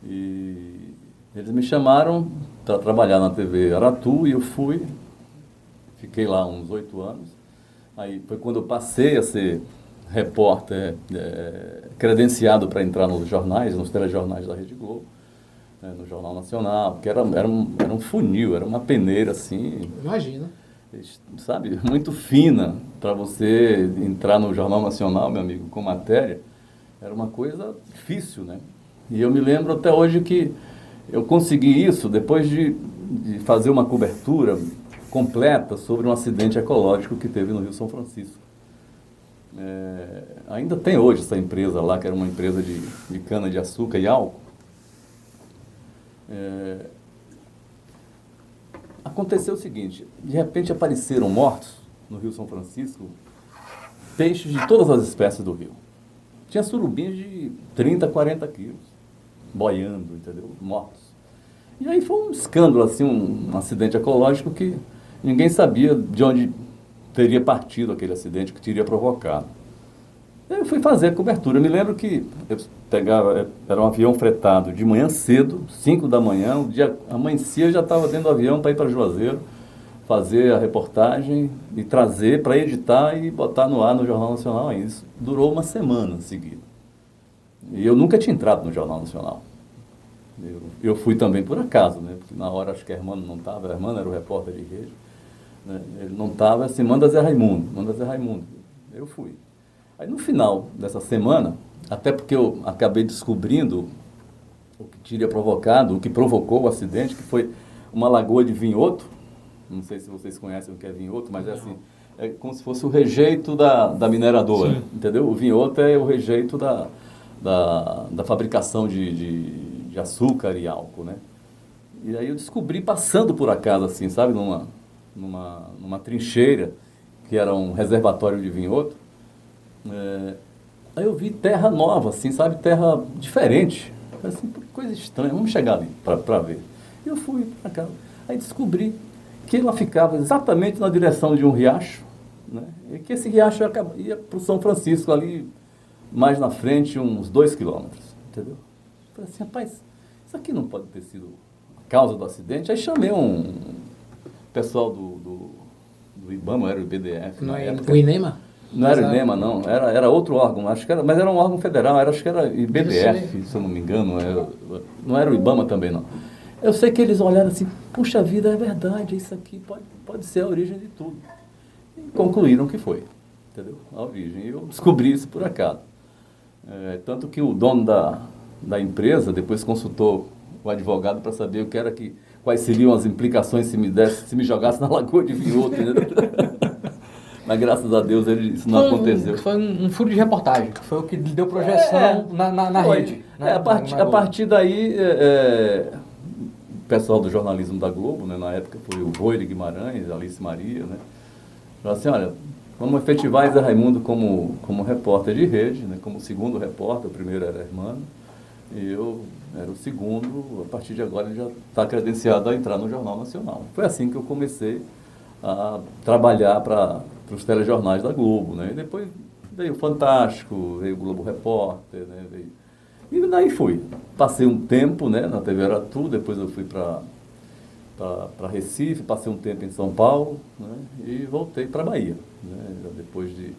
Speaker 2: E eles me chamaram para trabalhar na TV Aratu e eu fui, fiquei lá uns 8 anos. Aí foi quando eu passei a ser repórter credenciado para entrar nos jornais, nos telejornais da Rede Globo, no Jornal Nacional, que era um funil, era uma peneira assim.
Speaker 1: Imagina.
Speaker 2: Sabe, muito fina para você entrar no Jornal Nacional, meu amigo, com matéria. Era uma coisa difícil, né? E eu me lembro até hoje que eu consegui isso depois de fazer uma cobertura completa sobre um acidente ecológico que teve no Rio São Francisco. Ainda tem hoje essa empresa lá, que era uma empresa de cana-de-açúcar e álcool. Aconteceu o seguinte, de repente apareceram mortos no Rio São Francisco, peixes de todas as espécies do rio. Tinha surubins de 30, 40 quilos, boiando, entendeu? Mortos. E aí foi um escândalo, assim, um acidente ecológico que ninguém sabia de onde teria partido aquele acidente que teria provocado. Eu fui fazer a cobertura. Eu me lembro que eu pegava, era um avião fretado de manhã cedo, 5 da manhã, o dia amanhecia, eu já estava dentro do avião para ir para Juazeiro, fazer a reportagem e trazer para editar e botar no ar no Jornal Nacional. Isso durou uma semana seguida. E eu nunca tinha entrado no Jornal Nacional. Eu fui também por acaso, né? Porque na hora acho que a Hermano não estava, a Hermano era o repórter de rede, né? Ele não estava, assim, manda Zé Raimundo. Eu fui. Aí no final dessa semana, até porque eu acabei descobrindo o que teria provocado, o que provocou o acidente, que foi uma lagoa de vinhoto. Não sei se vocês conhecem o que é vinhoto, mas é assim, é como se fosse o rejeito da mineradora, sim, entendeu? O vinhoto é o rejeito da fabricação de açúcar e álcool, né? E aí eu descobri passando por acaso, assim, sabe, numa trincheira, que era um reservatório de vinhoto. Aí eu vi terra nova, assim, sabe, terra diferente. Assim, coisa estranha, vamos chegar ali para ver. E eu fui para cá. Aí descobri que ela ficava exatamente na direção de um riacho, né? E que esse riacho ia para o São Francisco, ali mais na frente, uns 2 quilômetros, entendeu? Eu falei assim, rapaz, isso aqui não pode ter sido a causa do acidente. Aí chamei um pessoal do IBAMA, era o IBDF na época.
Speaker 1: O INEMA?
Speaker 2: Não era o INEMA, não, era outro órgão, acho que era, mas era um órgão federal, acho que era IBDF, se eu não me engano, não era o IBAMA também, não. Eu sei que eles olharam assim, puxa vida, é verdade, isso aqui pode ser a origem de tudo. E concluíram que foi, entendeu? A origem. E eu descobri isso por acaso. Tanto que o dono da empresa depois consultou o advogado para saber quais seriam as implicações se me jogasse na lagoa de vinhoto, né? Mas graças a Deus isso não aconteceu.
Speaker 3: Foi um furo de reportagem, foi o que deu projeção na rede. Né?
Speaker 2: A partir daí, o pessoal do jornalismo da Globo, né, na época foi o Voire Guimarães, Alice Maria, né, falaram assim, olha, vamos efetivar Zé Raimundo como repórter de rede, né, como segundo repórter, o primeiro era Hermano, e eu era o segundo, a partir de agora ele já está credenciado a entrar no Jornal Nacional. Foi assim que eu comecei a trabalhar para os telejornais da Globo, né? E depois veio o Fantástico, veio o Globo Repórter, né? E daí fui. Passei um tempo, né, na TV Aratu, depois eu fui para Recife, passei um tempo em São Paulo, né? E voltei para Bahia, né? Depois de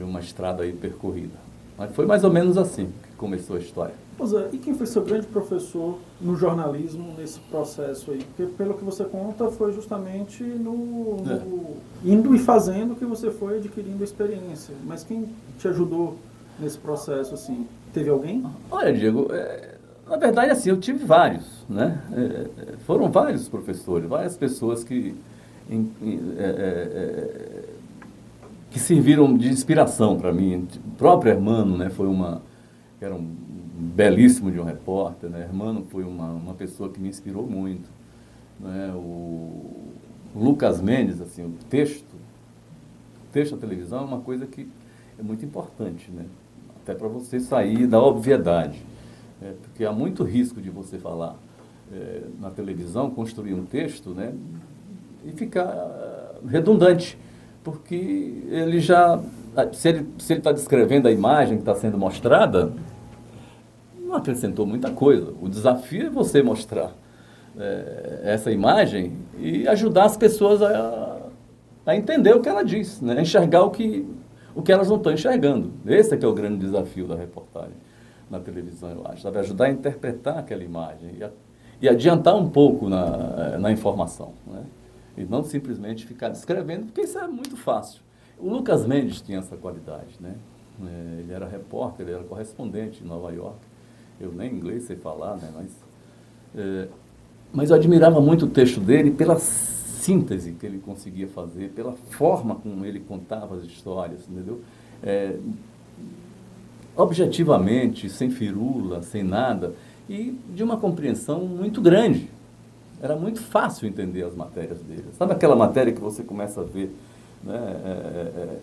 Speaker 2: uma estrada aí percorrida. Mas foi mais ou menos assim que começou a história.
Speaker 4: Zé, e quem foi seu grande professor no jornalismo, nesse processo aí? Porque, pelo que você conta, foi justamente indo e fazendo que você foi adquirindo experiência. Mas quem te ajudou nesse processo, assim? Teve alguém?
Speaker 2: Olha, Diego, Na verdade, assim, eu tive vários, né? Foram vários professores, várias pessoas que serviram de inspiração para mim. O próprio Hermano, né, era um belíssimo de um repórter, né? Hermano foi uma pessoa que me inspirou muito, né? O Lucas Mendes, assim, o texto da televisão é uma coisa que é muito importante, né? Até para você sair da obviedade, porque há muito risco de você falar na televisão, construir um texto, né, e ficar redundante, porque ele já, se ele está descrevendo a imagem que está sendo mostrada, não acrescentou muita coisa. O desafio é você mostrar essa imagem e ajudar as pessoas a entender o que ela diz, né? Enxergar o que elas não estão enxergando. Esse é que é o grande desafio da reportagem na televisão, eu acho. Sabe? Ajudar a interpretar aquela imagem e adiantar um pouco na informação, né? E não simplesmente ficar descrevendo, porque isso é muito fácil. O Lucas Mendes tinha essa qualidade, né? Ele era repórter, ele era correspondente em Nova York. Eu nem inglês sei falar, né? Mas eu admirava muito o texto dele pela síntese que ele conseguia fazer, pela forma como ele contava as histórias, entendeu? Objetivamente, sem firula, sem nada, e de uma compreensão muito grande. Era muito fácil entender as matérias dele. Sabe aquela matéria que você começa a ver, né,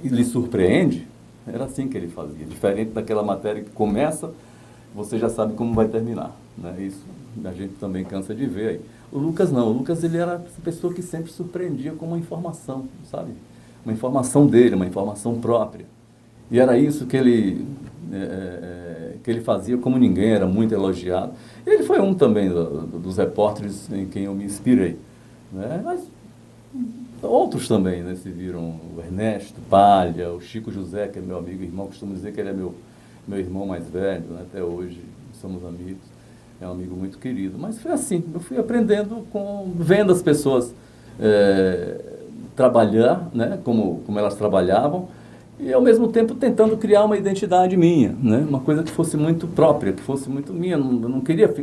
Speaker 2: e lhe surpreende? Era assim que ele fazia, diferente daquela matéria que começa, você já sabe como vai terminar, né? Isso a gente também cansa de ver aí. O Lucas não, o Lucas ele era essa pessoa que sempre surpreendia com uma informação, sabe? Uma informação dele, uma informação própria. E era isso que ele fazia como ninguém, era muito elogiado. Ele foi um também dos repórteres em quem eu me inspirei, né? Mas outros também, né, se viram, o Ernesto Palha, o Chico José, que é meu amigo e irmão, costumo dizer que ele é meu irmão mais velho, né? Até hoje somos amigos, é um amigo muito querido. Mas foi assim, eu fui aprendendo vendo as pessoas trabalhar, né, como elas trabalhavam, e ao mesmo tempo tentando criar uma identidade minha, né, uma coisa que fosse muito própria, que fosse muito minha. Eu não queria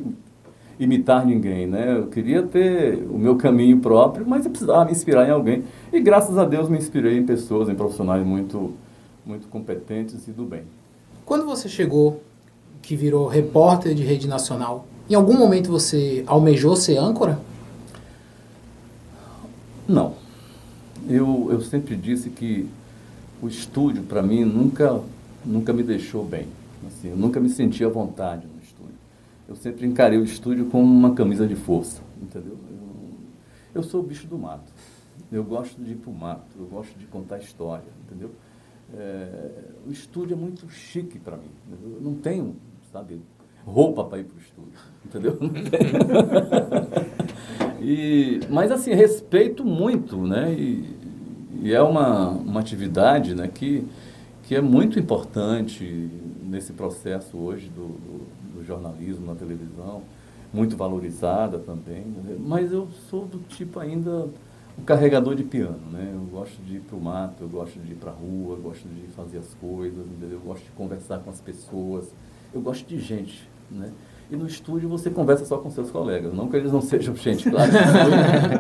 Speaker 2: imitar ninguém, né? Eu queria ter o meu caminho próprio, mas eu precisava me inspirar em alguém. E graças a Deus me inspirei em pessoas, em profissionais muito, muito competentes e do bem.
Speaker 1: Quando você chegou, que virou repórter de rede nacional, em algum momento você almejou ser âncora?
Speaker 2: Não. Eu sempre disse que o estúdio, para mim, nunca me deixou bem. Assim, eu nunca me senti à vontade no estúdio. Eu sempre encarei o estúdio como uma camisa de força, entendeu? Eu sou o bicho do mato. Eu gosto de ir para o mato, eu gosto de contar história, entendeu? O estúdio é muito chique para mim. Eu não tenho, sabe, roupa para ir para o estúdio, entendeu? Não tenho. Mas, assim, respeito muito, né? E é uma atividade, né, que é muito importante nesse processo hoje do jornalismo na televisão, muito valorizada também, né? Mas eu sou do tipo ainda o carregador de piano, né? Eu gosto de ir para o mato, eu gosto de ir para a rua, eu gosto de fazer as coisas, entendeu? Eu gosto de conversar com as pessoas, eu gosto de gente, né? E no estúdio você conversa só com seus colegas, não que eles não sejam gente, claro,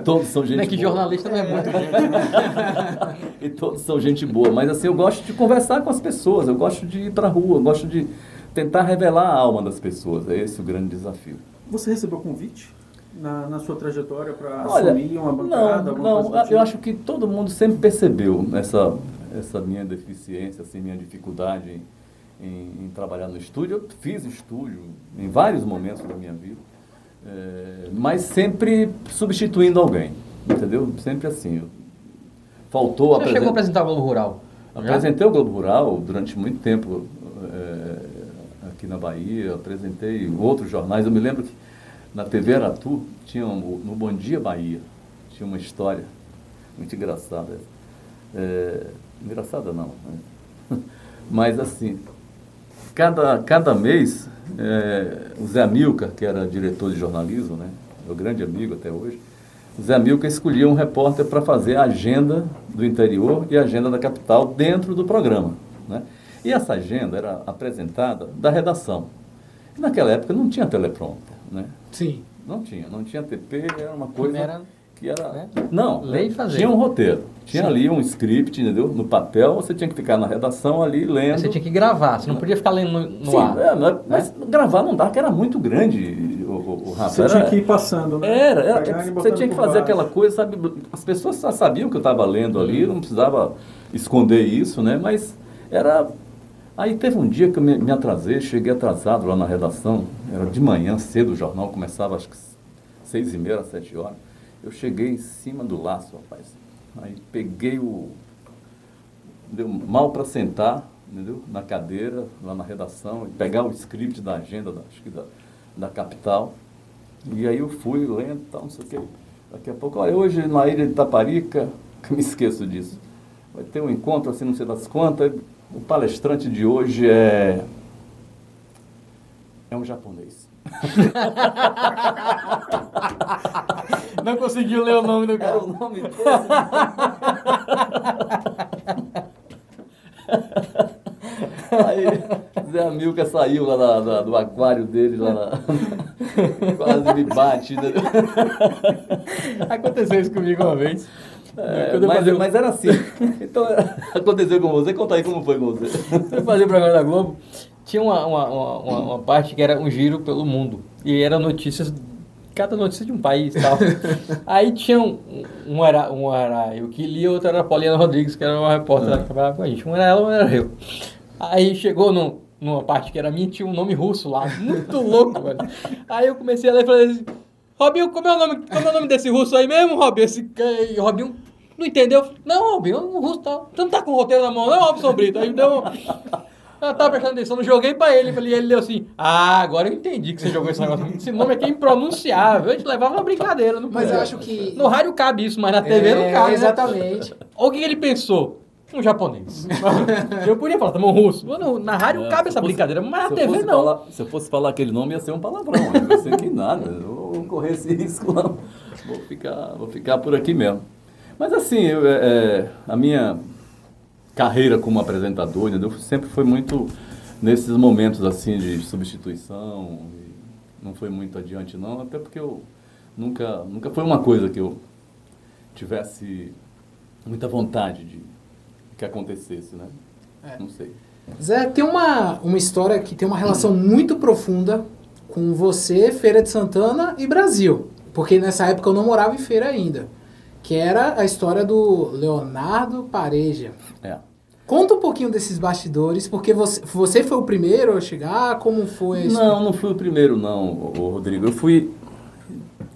Speaker 2: todos são gente boa.
Speaker 3: Não é que jornalista não é muito gente, né?
Speaker 2: E todos são gente boa, mas assim, eu gosto de conversar com as pessoas, eu gosto de ir para a rua, eu gosto de tentar revelar a alma das pessoas, é esse o grande desafio.
Speaker 4: Você recebeu convite na sua trajetória para assumir uma bancada?
Speaker 2: Não, eu acho que todo mundo sempre percebeu essa minha deficiência, assim, minha dificuldade em trabalhar no estúdio. Eu fiz estúdio em vários momentos da minha vida, mas sempre substituindo alguém, entendeu? Sempre assim. Faltou
Speaker 3: Você chegou a apresentar o Globo Rural?
Speaker 2: Apresentei o Globo Rural durante muito tempo aqui na Bahia, apresentei outros jornais. Eu me lembro que na TV Aratu, no Bom Dia Bahia, tinha uma história muito engraçada. Engraçada não, né? Mas assim, cada mês, o Zé Amilcar, que era diretor de jornalismo, né, meu grande amigo até hoje, o Zé Amilcar escolhia um repórter para fazer a agenda do interior e a agenda da capital dentro do programa, né? E essa agenda era apresentada da redação. Naquela época não tinha teleprompter, né?
Speaker 1: Sim.
Speaker 2: Não tinha TP, era uma coisa que era...
Speaker 3: né?
Speaker 2: Não,
Speaker 3: Ler e fazer.
Speaker 2: tinha um roteiro, tinha
Speaker 3: Sim.
Speaker 2: ali um script, entendeu? No papel, você tinha que ficar na redação ali lendo.
Speaker 3: Você tinha que gravar, você não podia ficar lendo no
Speaker 2: Sim,
Speaker 3: ar.
Speaker 2: mas gravar não dá, que era muito grande, o Rafa.
Speaker 4: Você tinha que ir passando, né? Pegar e
Speaker 2: Você
Speaker 4: botando
Speaker 2: tinha que
Speaker 4: por
Speaker 2: fazer
Speaker 4: baixo.
Speaker 2: aquela coisa, sabe? As pessoas só sabiam que eu estava lendo ali, não precisava esconder isso, né? Mas era... Aí teve um dia que eu me atrasei, cheguei atrasado lá na redação, era de manhã, cedo, o jornal começava acho que 6h30, 7h. Eu cheguei em cima do laço, rapaz. Aí peguei deu mal para sentar, entendeu? Na cadeira, lá na redação, e pegar o script da agenda, acho que da capital. E aí eu fui lendo e tal, não sei o quê. Daqui a pouco, olha, hoje na ilha de Itaparica, que me esqueço disso, vai ter um encontro assim, não sei das quantas. O palestrante de hoje é um japonês.
Speaker 3: Não conseguiu ler o nome do cara.
Speaker 2: O nome desse. Aí Zé Amilcar saiu lá do aquário dele, quase me bate. Né?
Speaker 3: Aconteceu isso comigo uma vez. Quando eu
Speaker 2: mas era assim. Então, aconteceu com você? Conta aí como foi com você.
Speaker 3: eu fazia o programa da Globo, tinha uma parte que era um giro pelo mundo. E era notícias, cada notícia de um país e tal. Aí tinha um era eu que lia, outro era a Poliana Rodrigues, que era uma repórter que trabalhava com a gente. Um era ela, um era eu. Aí chegou numa parte que era minha, tinha um nome russo lá, muito louco, velho. Aí eu comecei a ler e falei assim, Robinho, como é o nome desse russo aí mesmo, Robinho? E o Robinho não entendeu. Não, Robinho, o russo tá... Você não tá com o roteiro na mão, não, Robson Brito? Aí deu... Eu tava prestando atenção, não joguei pra ele. E ele deu assim, agora eu entendi que você jogou esse negócio. Esse nome aqui é impronunciável. A gente levava uma brincadeira. Não
Speaker 1: Mas
Speaker 3: podia.
Speaker 1: eu acho que...
Speaker 3: No rádio cabe isso, mas na TV não cabe.
Speaker 1: Exatamente.
Speaker 3: Né? Ou o que ele pensou? Um japonês. Eu podia falar, também um russo. Na rádio cabe essa brincadeira, mas na TV não.
Speaker 2: Se eu fosse falar aquele nome, ia ser um palavrão. Eu não sei que nada. Eu vou correr esse risco, não. Vou ficar por aqui mesmo. Mas assim, a minha carreira como apresentador, entendeu? Sempre foi muito nesses momentos assim de substituição. Não foi muito adiante, não. Até porque eu nunca foi uma coisa que eu tivesse muita vontade de que acontecesse, né? Não sei.
Speaker 1: Zé, tem uma história que tem uma relação muito profunda com você, Feira de Santana e Brasil. Porque nessa época eu não morava em Feira ainda. Que era a história do Leonardo Pareja. Conta um pouquinho desses bastidores, porque você foi o primeiro a chegar, como foi isso?
Speaker 2: Não fui o primeiro, não, Rodrigo. Eu fui...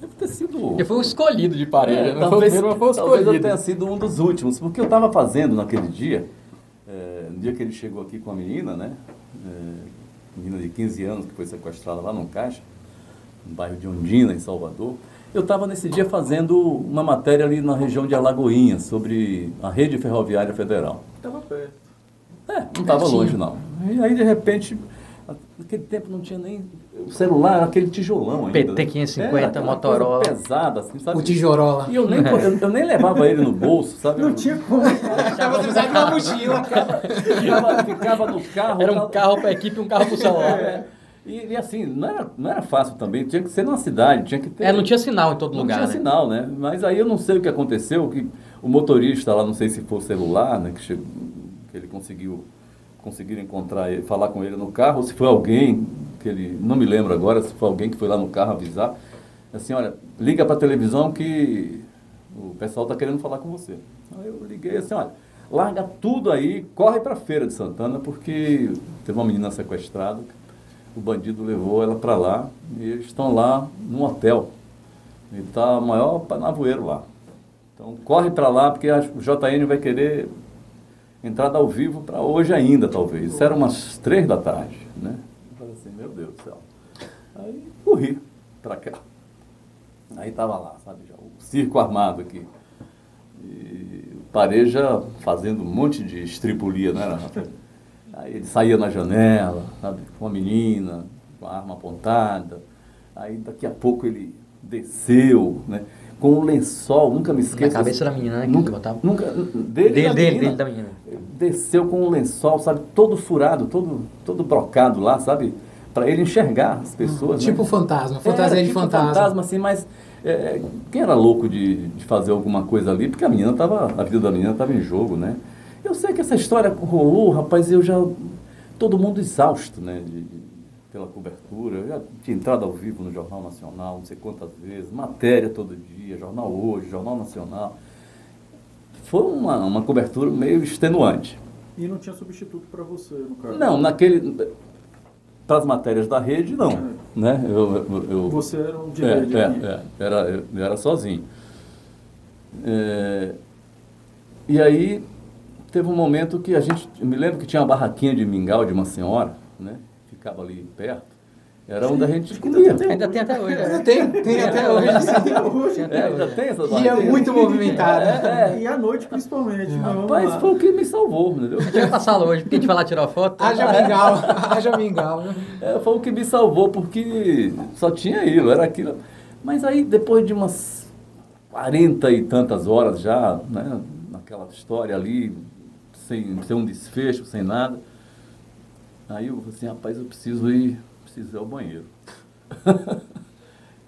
Speaker 2: Deve ter sido...
Speaker 3: Eu fui o escolhido de Pareja. Não
Speaker 2: talvez,
Speaker 3: foi o primeiro, mas foi o
Speaker 2: talvez eu
Speaker 3: escolhido.
Speaker 2: tenha sido um dos últimos, porque eu estava fazendo naquele dia, no dia que ele chegou aqui com a menina, né? Menina de 15 anos que foi sequestrada lá no Caixa, no bairro de Ondina, em Salvador. Eu estava nesse dia fazendo uma matéria ali na região de Alagoinhas, sobre a rede ferroviária federal.
Speaker 4: Estava perto.
Speaker 2: Não estava longe, não. E aí, de repente, naquele tempo não tinha nem... O celular era aquele tijolão ainda.
Speaker 3: PT 550, Motorola.
Speaker 2: Pesada, assim, sabe?
Speaker 1: O tijorola.
Speaker 2: E eu nem levava ele no bolso, sabe?
Speaker 4: Não tinha como.
Speaker 1: Tava precisando de uma mochila.
Speaker 2: Ficava no carro.
Speaker 3: Era um carro para a equipe e um carro para o celular.
Speaker 2: E assim, não era fácil também, tinha que ser numa cidade, tinha que ter...
Speaker 3: Não tinha sinal em todo
Speaker 2: não
Speaker 3: lugar,
Speaker 2: tinha
Speaker 3: né?
Speaker 2: sinal, né? Mas aí eu não sei o que aconteceu, que o motorista lá, não sei se foi o celular, né? Que ele conseguiram encontrar ele, falar com ele no carro, ou se foi alguém, que ele, não me lembro agora, se foi alguém que foi lá no carro avisar, assim, olha, liga para a televisão que o pessoal está querendo falar com você. Aí eu liguei assim, olha, larga tudo aí, corre para a Feira de Santana, porque teve uma menina sequestrada, o bandido levou ela para lá, e eles estão lá num hotel. E está o maior panavoeiro lá. Então, corre para lá, porque o JN vai querer entrada ao vivo para hoje ainda, talvez. Isso era umas 3 da tarde, né? Eu falei assim, meu Deus do céu. Aí, corri para cá. Aí estava lá, sabe, já, o circo armado aqui. E o Pareja fazendo um monte de estripulia, né, Rafael? Aí ele saía na janela, sabe, com a menina, com a arma apontada. Aí daqui a pouco ele desceu, né, com o lençol, nunca me esqueço.
Speaker 3: Na cabeça da menina, né?
Speaker 2: Nunca, dele da menina.
Speaker 3: Da menina.
Speaker 2: Desceu com o lençol, sabe, todo furado, todo brocado lá, sabe, para ele enxergar as pessoas.
Speaker 1: Tipo
Speaker 2: né?
Speaker 1: fantasma, fantasia de
Speaker 2: tipo
Speaker 1: fantasma.
Speaker 2: assim, mas quem era louco de fazer alguma coisa ali, porque a vida da menina estava em jogo, né? Eu sei que essa história rolou, rapaz, todo mundo exausto, né? Pela cobertura, eu já tinha entrado ao vivo no Jornal Nacional, não sei quantas vezes, matéria todo dia, Jornal Hoje, Jornal Nacional. Foi uma cobertura meio extenuante.
Speaker 4: E não tinha substituto para você, no caso?
Speaker 2: Não, para as matérias da rede, não. Né?
Speaker 4: Você era um de rede aqui.
Speaker 2: Eu era sozinho. E aí, teve um momento que eu me lembro que tinha uma barraquinha de mingau de uma senhora, né? Ficava ali perto. Era onde a gente comia.
Speaker 3: Ainda tem até hoje.
Speaker 1: Ainda tem até hoje.
Speaker 2: Ainda tem essa
Speaker 1: E é
Speaker 2: barraquinha.
Speaker 1: muito movimentada.
Speaker 4: E à noite, principalmente.
Speaker 2: Rapaz, foi o que me salvou, entendeu?
Speaker 3: A gente vai passar lá hoje, porque a gente vai lá tirar foto.
Speaker 1: Haja mingau.
Speaker 2: Foi o que me salvou, porque só tinha era aquilo. Mas aí, depois de umas 40 e tantas horas já, né, naquela história ali, sem um desfecho, sem nada, aí eu falei assim, rapaz, eu preciso ir ao banheiro.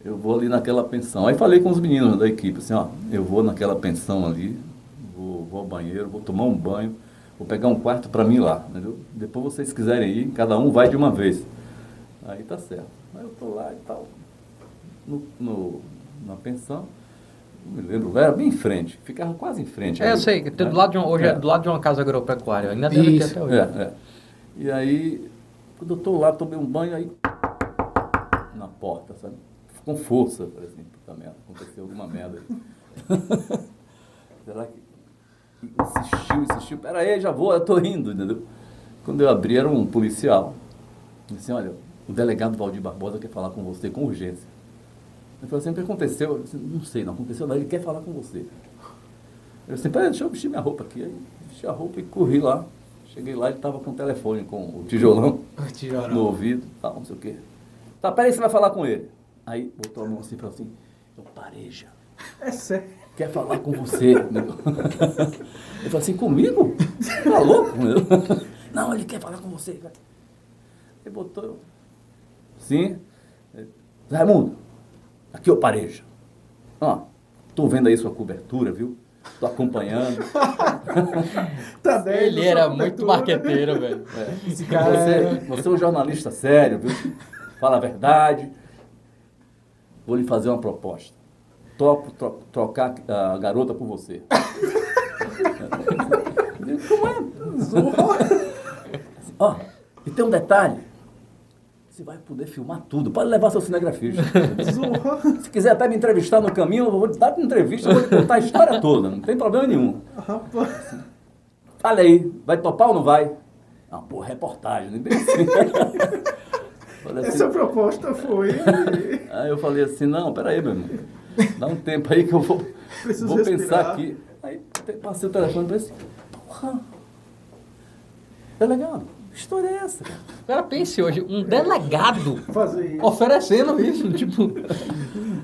Speaker 2: Eu vou ali naquela pensão. Aí falei com os meninos da equipe, assim, ó, eu vou naquela pensão ali, vou ao banheiro, vou tomar um banho, vou pegar um quarto para mim lá, entendeu? Depois vocês quiserem ir, cada um vai de uma vez. Aí tá certo. Aí eu tô lá e tal, na pensão, não me lembro, era bem em frente, ficava quase em frente.
Speaker 3: Eu sei, do lado de hoje é do lado de uma casa agropecuária, ainda deve ter até hoje.
Speaker 2: E aí, quando eu tô lá, tomei um banho, aí, na porta, sabe? Com força, por exemplo, puta merda, aconteceu alguma merda aí. Será que... Insistiu, pera aí, já vou, eu tô indo, entendeu? Quando eu abri, era um policial. Ele disse, olha, o delegado Valdir Barbosa quer falar com você com urgência. Eu falei assim, o que aconteceu? Eu disse, não sei, não aconteceu nada, ele quer falar com você. Eu disse, pera, deixa eu vestir minha roupa aqui. Aí vesti a roupa e corri lá. Cheguei lá, ele estava com o telefone, com o tijolão no ouvido, tal, não sei o quê. Tá, peraí, você vai falar com ele. Aí botou a mão assim e falou assim, eu pareja.
Speaker 4: É sério.
Speaker 2: Quer falar com você. Ele falou assim, comigo? Tá louco? Não, ele quer falar com você. Ele botou, sim. Raimundo, aqui é o pareja. Ó, tô vendo aí sua cobertura, viu? Tô acompanhando.
Speaker 3: Ele era muito marqueteiro, velho.
Speaker 1: Esse cara...
Speaker 2: Você é um jornalista sério, viu? Fala a verdade. Vou lhe fazer uma proposta. Topo trocar a garota por você. Como é? Ó, e tem um detalhe. Você vai poder filmar tudo. Pode levar seu cinegrafista. Se quiser até me entrevistar no caminho, eu vou te dar uma entrevista, eu vou te contar a história toda. Não tem problema nenhum.
Speaker 4: Rapaz.
Speaker 2: Fala aí, vai topar ou não vai? Ah, pô, reportagem, nem bem assim.
Speaker 4: Essa proposta foi...
Speaker 2: Aí eu falei assim, não, peraí, meu irmão. Dá um tempo aí que eu vou pensar aqui. Aí passei o telefone e pensei, porra, delegado, que história é essa?
Speaker 3: Agora pense hoje, um delegado
Speaker 4: fazer isso.
Speaker 3: Oferecendo isso, tipo,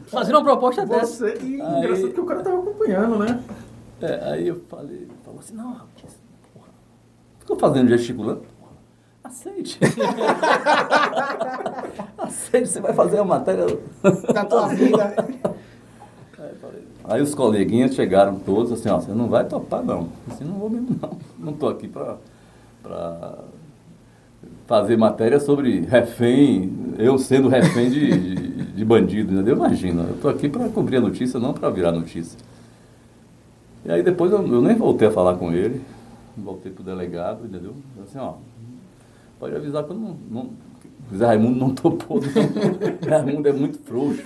Speaker 3: fazendo uma proposta dessa.
Speaker 4: E engraçado que o cara tava acompanhando, né?
Speaker 2: Aí eu falou assim, não, rapaz, porra, ficou fazendo gesticulando? Aceite. Aceite, você vai fazer a matéria
Speaker 1: da tua vida.
Speaker 2: Aí os coleguinhas chegaram todos assim, ó, você não vai topar não. Assim, não vou mesmo não. Não tô aqui para fazer matéria sobre refém, eu sendo refém de bandido, entendeu? Imagina, eu tô aqui para cobrir a notícia, não para virar notícia. E aí depois eu nem voltei a falar com ele, voltei pro delegado, entendeu? Assim, ó, pode avisar que eu não Zé Raimundo não topou, não. Raimundo é muito frouxo.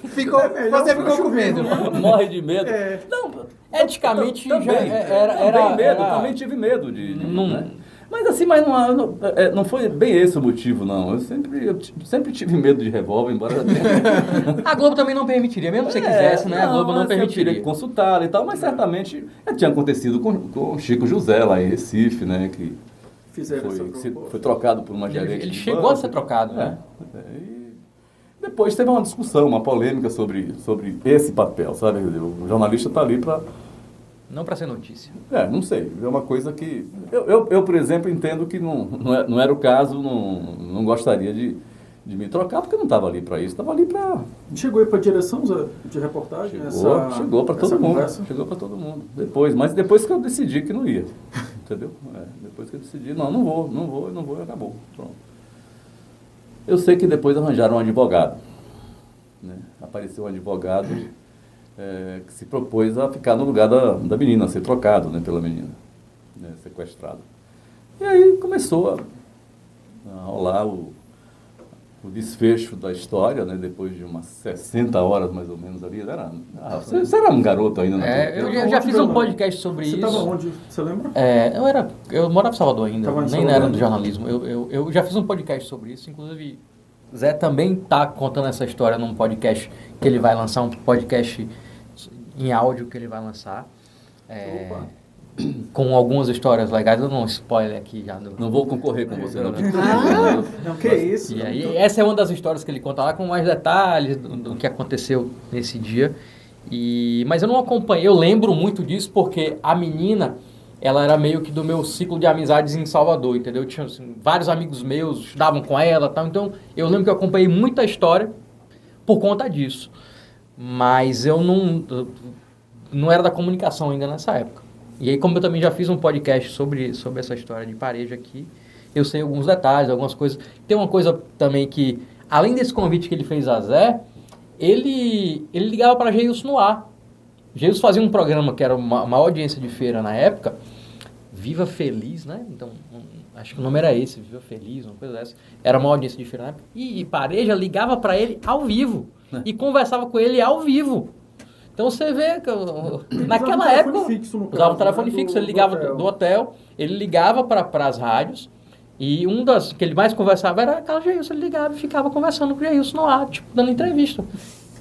Speaker 1: Você ficou com medo.
Speaker 2: Morre de medo.
Speaker 3: Não, eticamente
Speaker 2: também,
Speaker 3: já era...
Speaker 2: também tive medo né? Mas assim, não foi bem esse o motivo, não. Eu sempre tive medo de revólver, embora eu tenha...
Speaker 3: A Globo também não permitiria, mesmo se você quisesse, né? A Globo não permitiria.
Speaker 2: Eu consultar e tal, mas certamente tinha acontecido com Chico José lá em Recife, né? Que foi trocado por uma gerente.
Speaker 3: Ele chegou a ser trocado, né?
Speaker 2: E depois teve uma discussão, uma polêmica sobre esse papel, sabe? O jornalista está ali
Speaker 3: Não para ser notícia.
Speaker 2: Não sei. É uma coisa que... Eu, por exemplo, entendo que não era o caso, não gostaria de me trocar, porque eu não estava ali para isso, estava ali para...
Speaker 4: Chegou aí para a direção, Zé, de reportagem?
Speaker 2: Chegou para todo mundo.
Speaker 4: Conversa?
Speaker 2: Chegou para todo mundo. Mas depois que eu decidi que não ia. Entendeu? Depois que eu decidi, não vou, e acabou. Pronto. Eu sei que depois arranjaram um advogado. Né? Apareceu um advogado que se propôs a ficar no lugar da menina, a ser trocado, né, pela menina, né, sequestrada. E aí começou a rolar o desfecho da história, né, depois de umas 60 horas mais ou menos ali. Você era um garoto ainda, né?
Speaker 3: Eu já fiz um podcast sobre isso.
Speaker 4: Você estava onde? Você lembra?
Speaker 3: Eu morava em Salvador ainda,
Speaker 4: Tava em
Speaker 3: nem
Speaker 4: Salvador.
Speaker 3: era do jornalismo. Eu já fiz um podcast sobre isso, inclusive Zé também está contando essa história num podcast que ele vai lançar, um podcast em áudio que ele vai lançar. Com algumas histórias legais. Eu não spoiler aqui já.
Speaker 2: Não vou concorrer com você, não.
Speaker 4: Não, que isso.
Speaker 3: E aí, essa é uma das histórias que ele conta lá com mais detalhes do que aconteceu nesse dia. Mas eu não acompanhei, eu lembro muito disso porque a menina, ela era meio que do meu ciclo de amizades em Salvador, entendeu? Eu tinha assim, vários amigos meus, estudavam com ela e tal. Então, eu lembro que eu acompanhei muita história por conta disso. Mas eu não era da comunicação ainda nessa época. E aí, como eu também já fiz um podcast sobre essa história de Pareja aqui, eu sei alguns detalhes, algumas coisas. Tem uma coisa também que, além desse convite que ele fez a Zé, ele ligava para Geilson no ar. Geilson fazia um programa que era uma audiência de feira na época, Viva Feliz, né? Então, acho que o nome era esse, Viva Feliz, uma coisa dessa. Era uma audiência de feira na época. E Pareja ligava para ele ao vivo e conversava com ele ao vivo. Então você vê que naquela época usava um telefone fixo, ele ligava do hotel, ele ligava para as rádios e um das que ele mais conversava era aquela Geilson, ele ligava e ficava conversando com o Geilson no ar, tipo, dando entrevista.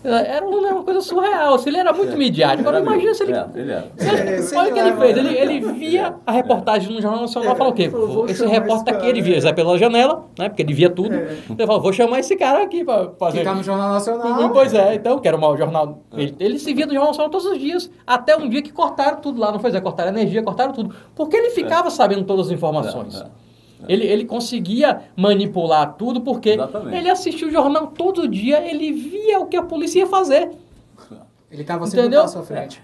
Speaker 3: Era uma coisa surreal, assim, ele era muito midiático. Agora imagina se ele... Olha o que ele fez, ele via a reportagem no Jornal Nacional e falou o quê? Esse repórter aqui, ele via Zé pela janela, né, porque ele via tudo. Ele falou, vou chamar esse cara aqui para fazer...
Speaker 1: Ficar no Jornal Nacional.
Speaker 3: Pois então, que era o jornal... Ele se via no Jornal Nacional todos os dias, até um dia que cortaram tudo lá, não foi Zé? Cortaram energia, cortaram tudo. Porque ele ficava sabendo todas as informações. Ele conseguia manipular tudo porque ele assistia o jornal todo dia, ele via o que a polícia ia fazer.
Speaker 1: Ele estava sempre à sua frente.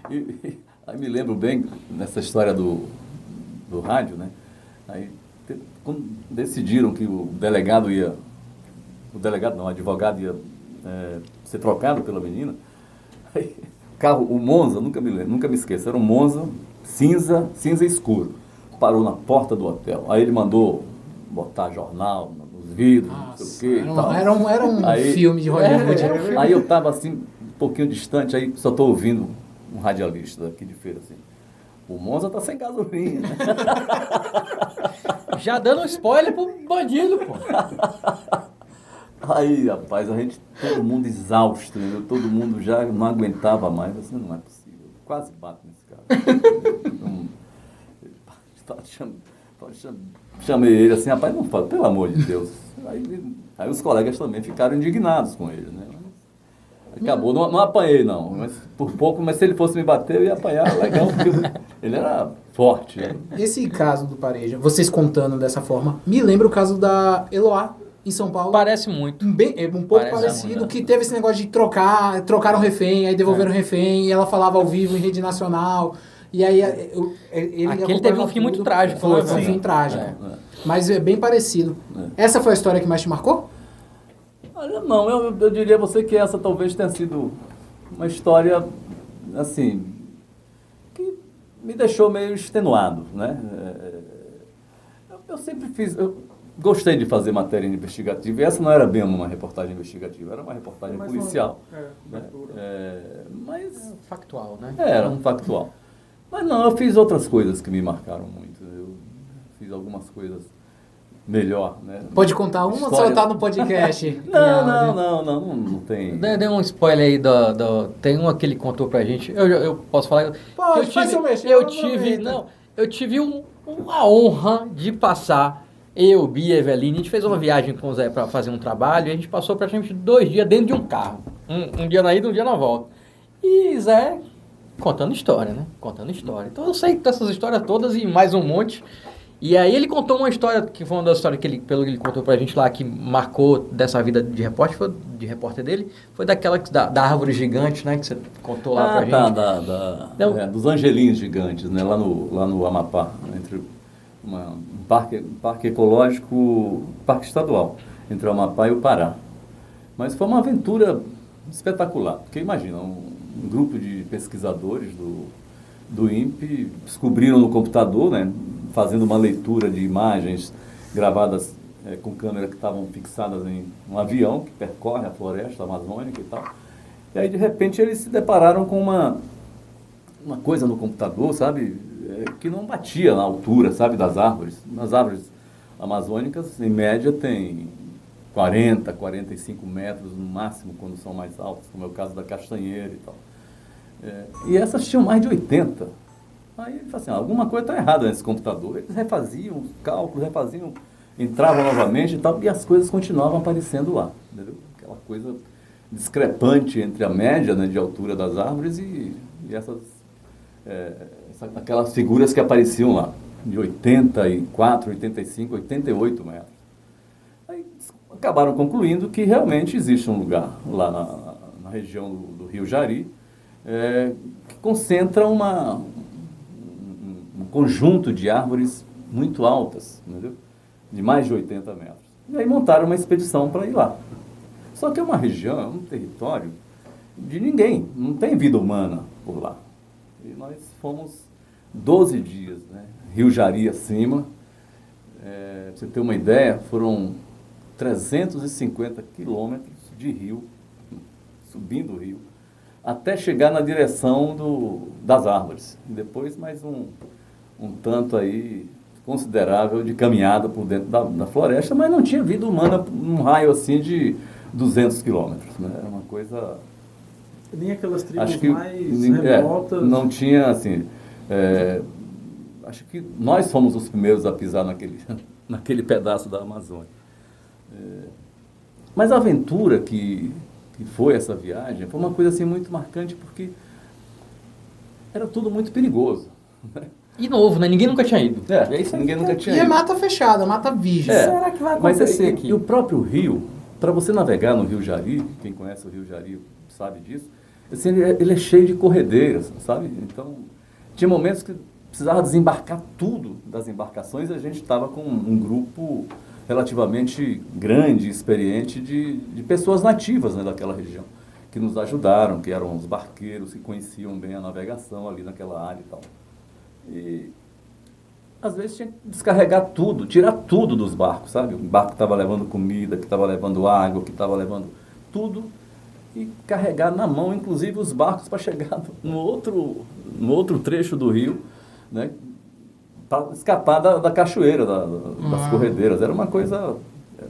Speaker 2: Aí me lembro bem nessa história do rádio, né? Aí quando decidiram que o advogado ia ser trocado pela menina, aí, o Monza, nunca me esqueço, era um Monza cinza escuro. Parou na porta do hotel. Aí ele mandou botar jornal nos vidros, não sei o quê.
Speaker 1: Era um filme de Hollywood.
Speaker 2: Aí eu estava assim, um pouquinho distante, aí só estou ouvindo um radialista daqui de feira assim. O Monza tá sem gasolina.
Speaker 3: Já dando um spoiler pro bandido, pô.
Speaker 2: Aí, rapaz, todo mundo exausto, né? Todo mundo já não aguentava mais. Assim, não é possível. Quase bato nesse cara. Chamei ele assim, rapaz, não fala, pelo amor de Deus. Aí os colegas também ficaram indignados com ele, né? Acabou, não apanhei não, mas por pouco, mas se ele fosse me bater, eu ia apanhar legal, porque ele era forte. Né?
Speaker 1: Esse caso do Pareja, vocês contando dessa forma, me lembra o caso da Eloá, em São Paulo.
Speaker 3: Parece muito.
Speaker 1: Um pouco parecido, que teve esse negócio de trocaram refém, aí devolveram refém, e ela falava ao vivo em rede nacional... E aí
Speaker 3: ele teve um fim muito trágico.
Speaker 1: Foi um fim trágico. Mas é bem parecido. Essa foi a história que mais te marcou?
Speaker 2: Olha, não, eu diria a você que essa talvez tenha sido uma história, assim, que me deixou meio extenuado, né? Eu sempre gostei de fazer matéria investigativa, e essa não era bem uma reportagem investigativa, era uma reportagem policial. Mas
Speaker 3: factual, né?
Speaker 2: Era um factual. Mas não, eu fiz outras coisas que me marcaram muito. Eu fiz algumas coisas melhor, né?
Speaker 1: Pode contar uma ou só tá no podcast?
Speaker 2: Não tem.
Speaker 3: Dê um spoiler aí tem uma que ele contou pra gente. Eu posso falar?
Speaker 1: Pode,
Speaker 3: eu tive uma honra de passar, eu, Bia e Eveline, a gente fez uma viagem com o Zé pra fazer um trabalho, e a gente passou praticamente 2 dias dentro de um carro. Um dia na ida, um dia na volta. E Zé Contando história, né? Contando história. Então eu sei dessas histórias todas e mais um monte. E aí ele contou uma história, que foi uma das histórias que ele, pelo que ele contou pra gente lá, que marcou dessa vida de repórter dele, foi daquela da árvore gigante, né? Que você contou lá pra gente.
Speaker 2: Então, dos angelinhos gigantes, né? Lá no Amapá, entre um parque ecológico, parque estadual, entre o Amapá e o Pará. Mas foi uma aventura espetacular, porque imagina, um grupo de pesquisadores do INPE descobriram no computador, né, fazendo uma leitura de imagens gravadas com câmeras que estavam fixadas em um avião que percorre a floresta amazônica e tal. E aí, de repente, eles se depararam com uma coisa no computador, sabe, que não batia na altura, sabe, das árvores. Nas árvores amazônicas, em média, tem 40, 45 metros no máximo, quando são mais altas, como é o caso da castanheira e tal. E essas tinham mais de 80. Aí ele falou assim, alguma coisa está errada nesse computador. Eles refaziam os cálculos, entravam novamente e tal, e as coisas continuavam aparecendo lá, entendeu? Aquela coisa discrepante entre a média, né, de altura das árvores e aquelas figuras que apareciam lá, de 84, 85, 88 metros. Aí acabaram concluindo que realmente existe um lugar lá na região do Rio Jari, que concentra um conjunto de árvores muito altas, entendeu? De mais de 80 metros. E aí montaram uma expedição para ir lá. Só que é uma região, é um território de ninguém, não tem vida humana por lá. E nós fomos 12 dias, né? Rio Jari acima. Pra você ter uma ideia, foram 350 quilômetros de rio, subindo o rio, até chegar na direção das árvores. E depois mais um tanto aí considerável de caminhada por dentro da floresta, mas não tinha vida humana num raio assim de 200 quilômetros, né? Era uma coisa...
Speaker 4: Nem aquelas tribos
Speaker 2: acho que,
Speaker 4: mais remotas...
Speaker 2: não tinha, assim... acho que nós fomos os primeiros a pisar naquele pedaço da Amazônia. Mas a aventura que foi essa viagem foi uma coisa assim muito marcante, porque era tudo muito perigoso, né?
Speaker 3: E novo, né? Ninguém nunca tinha ido.
Speaker 2: Ninguém nunca tinha
Speaker 1: E
Speaker 2: ido.
Speaker 1: é mata fechada, mata virgem.
Speaker 3: Será que vai acontecer aqui?
Speaker 2: E o próprio rio, para você navegar no Rio Jari, quem conhece o Rio Jari sabe disso, assim, ele é cheio de corredeiras, sabe? Então, tinha momentos que precisava desembarcar tudo das embarcações, e a gente estava com um grupo relativamente grande, experiente, de pessoas nativas, né, daquela região, que nos ajudaram, que eram os barqueiros, que conheciam bem a navegação ali naquela área e tal. E às vezes tinha que descarregar tudo, tirar tudo dos barcos, sabe? O barco que estava levando comida, que estava levando água, que estava levando tudo, e carregar na mão, inclusive, os barcos para chegar no outro trecho do rio, né? Para escapar da cachoeira, das corredeiras. Era uma coisa...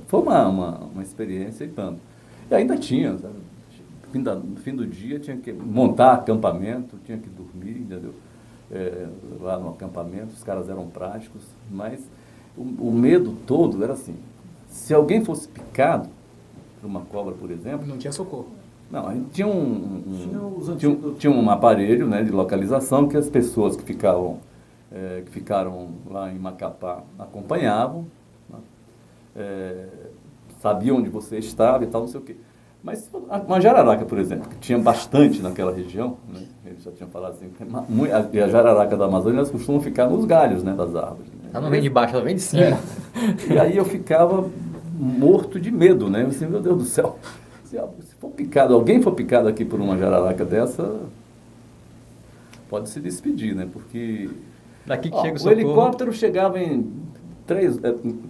Speaker 2: Foi uma experiência e tanto. E ainda tinha, sabe? No fim do dia tinha que montar acampamento, tinha que dormir, entendeu? Lá no acampamento, os caras eram práticos, mas o medo todo era assim, se alguém fosse picado por uma cobra, por exemplo...
Speaker 1: Não tinha socorro.
Speaker 2: Não, a gente tinha um aparelho, né, de localização que as pessoas que ficaram lá em Macapá acompanhavam, né, sabiam onde você estava e tal, não sei o quê. Mas uma jararaca, por exemplo, que tinha bastante naquela região, né, eles já tinham falado assim, e a jararaca da Amazônia, elas costumam ficar nos galhos, né, das árvores. Né?
Speaker 3: Ela não vem de baixo, ela vem de cima.
Speaker 2: E aí eu ficava morto de medo, né? Eu assim, meu Deus do céu, se for picado, alguém for picado aqui por uma jararaca dessa, pode se despedir, né? Porque
Speaker 3: Daqui que chega o
Speaker 2: o
Speaker 3: socorro.
Speaker 2: helicóptero chegava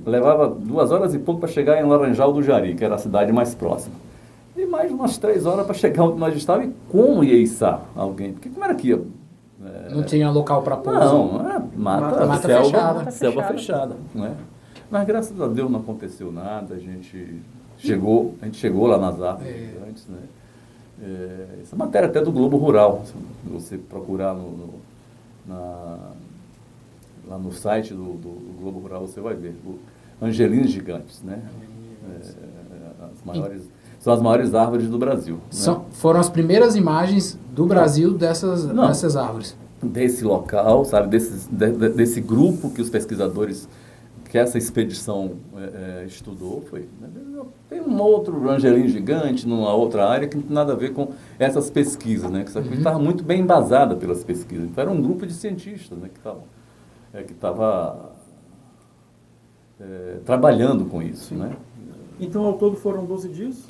Speaker 2: levava 2 horas e pouco para chegar em Laranjal do Jari, que era a cidade mais próxima. E mais umas 3 horas para chegar onde nós estávamos. E como ia içar alguém? Porque como era que ia?
Speaker 1: Não tinha local para pouso.
Speaker 2: Não,
Speaker 1: Mata
Speaker 2: selva fechada, não é? Mas graças a Deus não aconteceu nada, a gente chegou lá nas árvores antes, né? Essa matéria até do Globo Rural, se você procurar lá no site do Globo Rural, você vai ver. Angelinos gigantes, né? As maiores... são as maiores árvores do Brasil. Né?
Speaker 1: Foram as primeiras imagens do Brasil dessas árvores.
Speaker 2: Desse local, sabe, desse grupo que os pesquisadores, que essa expedição estudou, foi. Né? Tem um outro Angelim gigante numa outra área que não tem nada a ver com essas pesquisas, né? Que essa coisa estava muito bem embasada pelas pesquisas. Então era um grupo de cientistas, né, que estava trabalhando com isso, né?
Speaker 4: Então, ao todo foram 12 dias?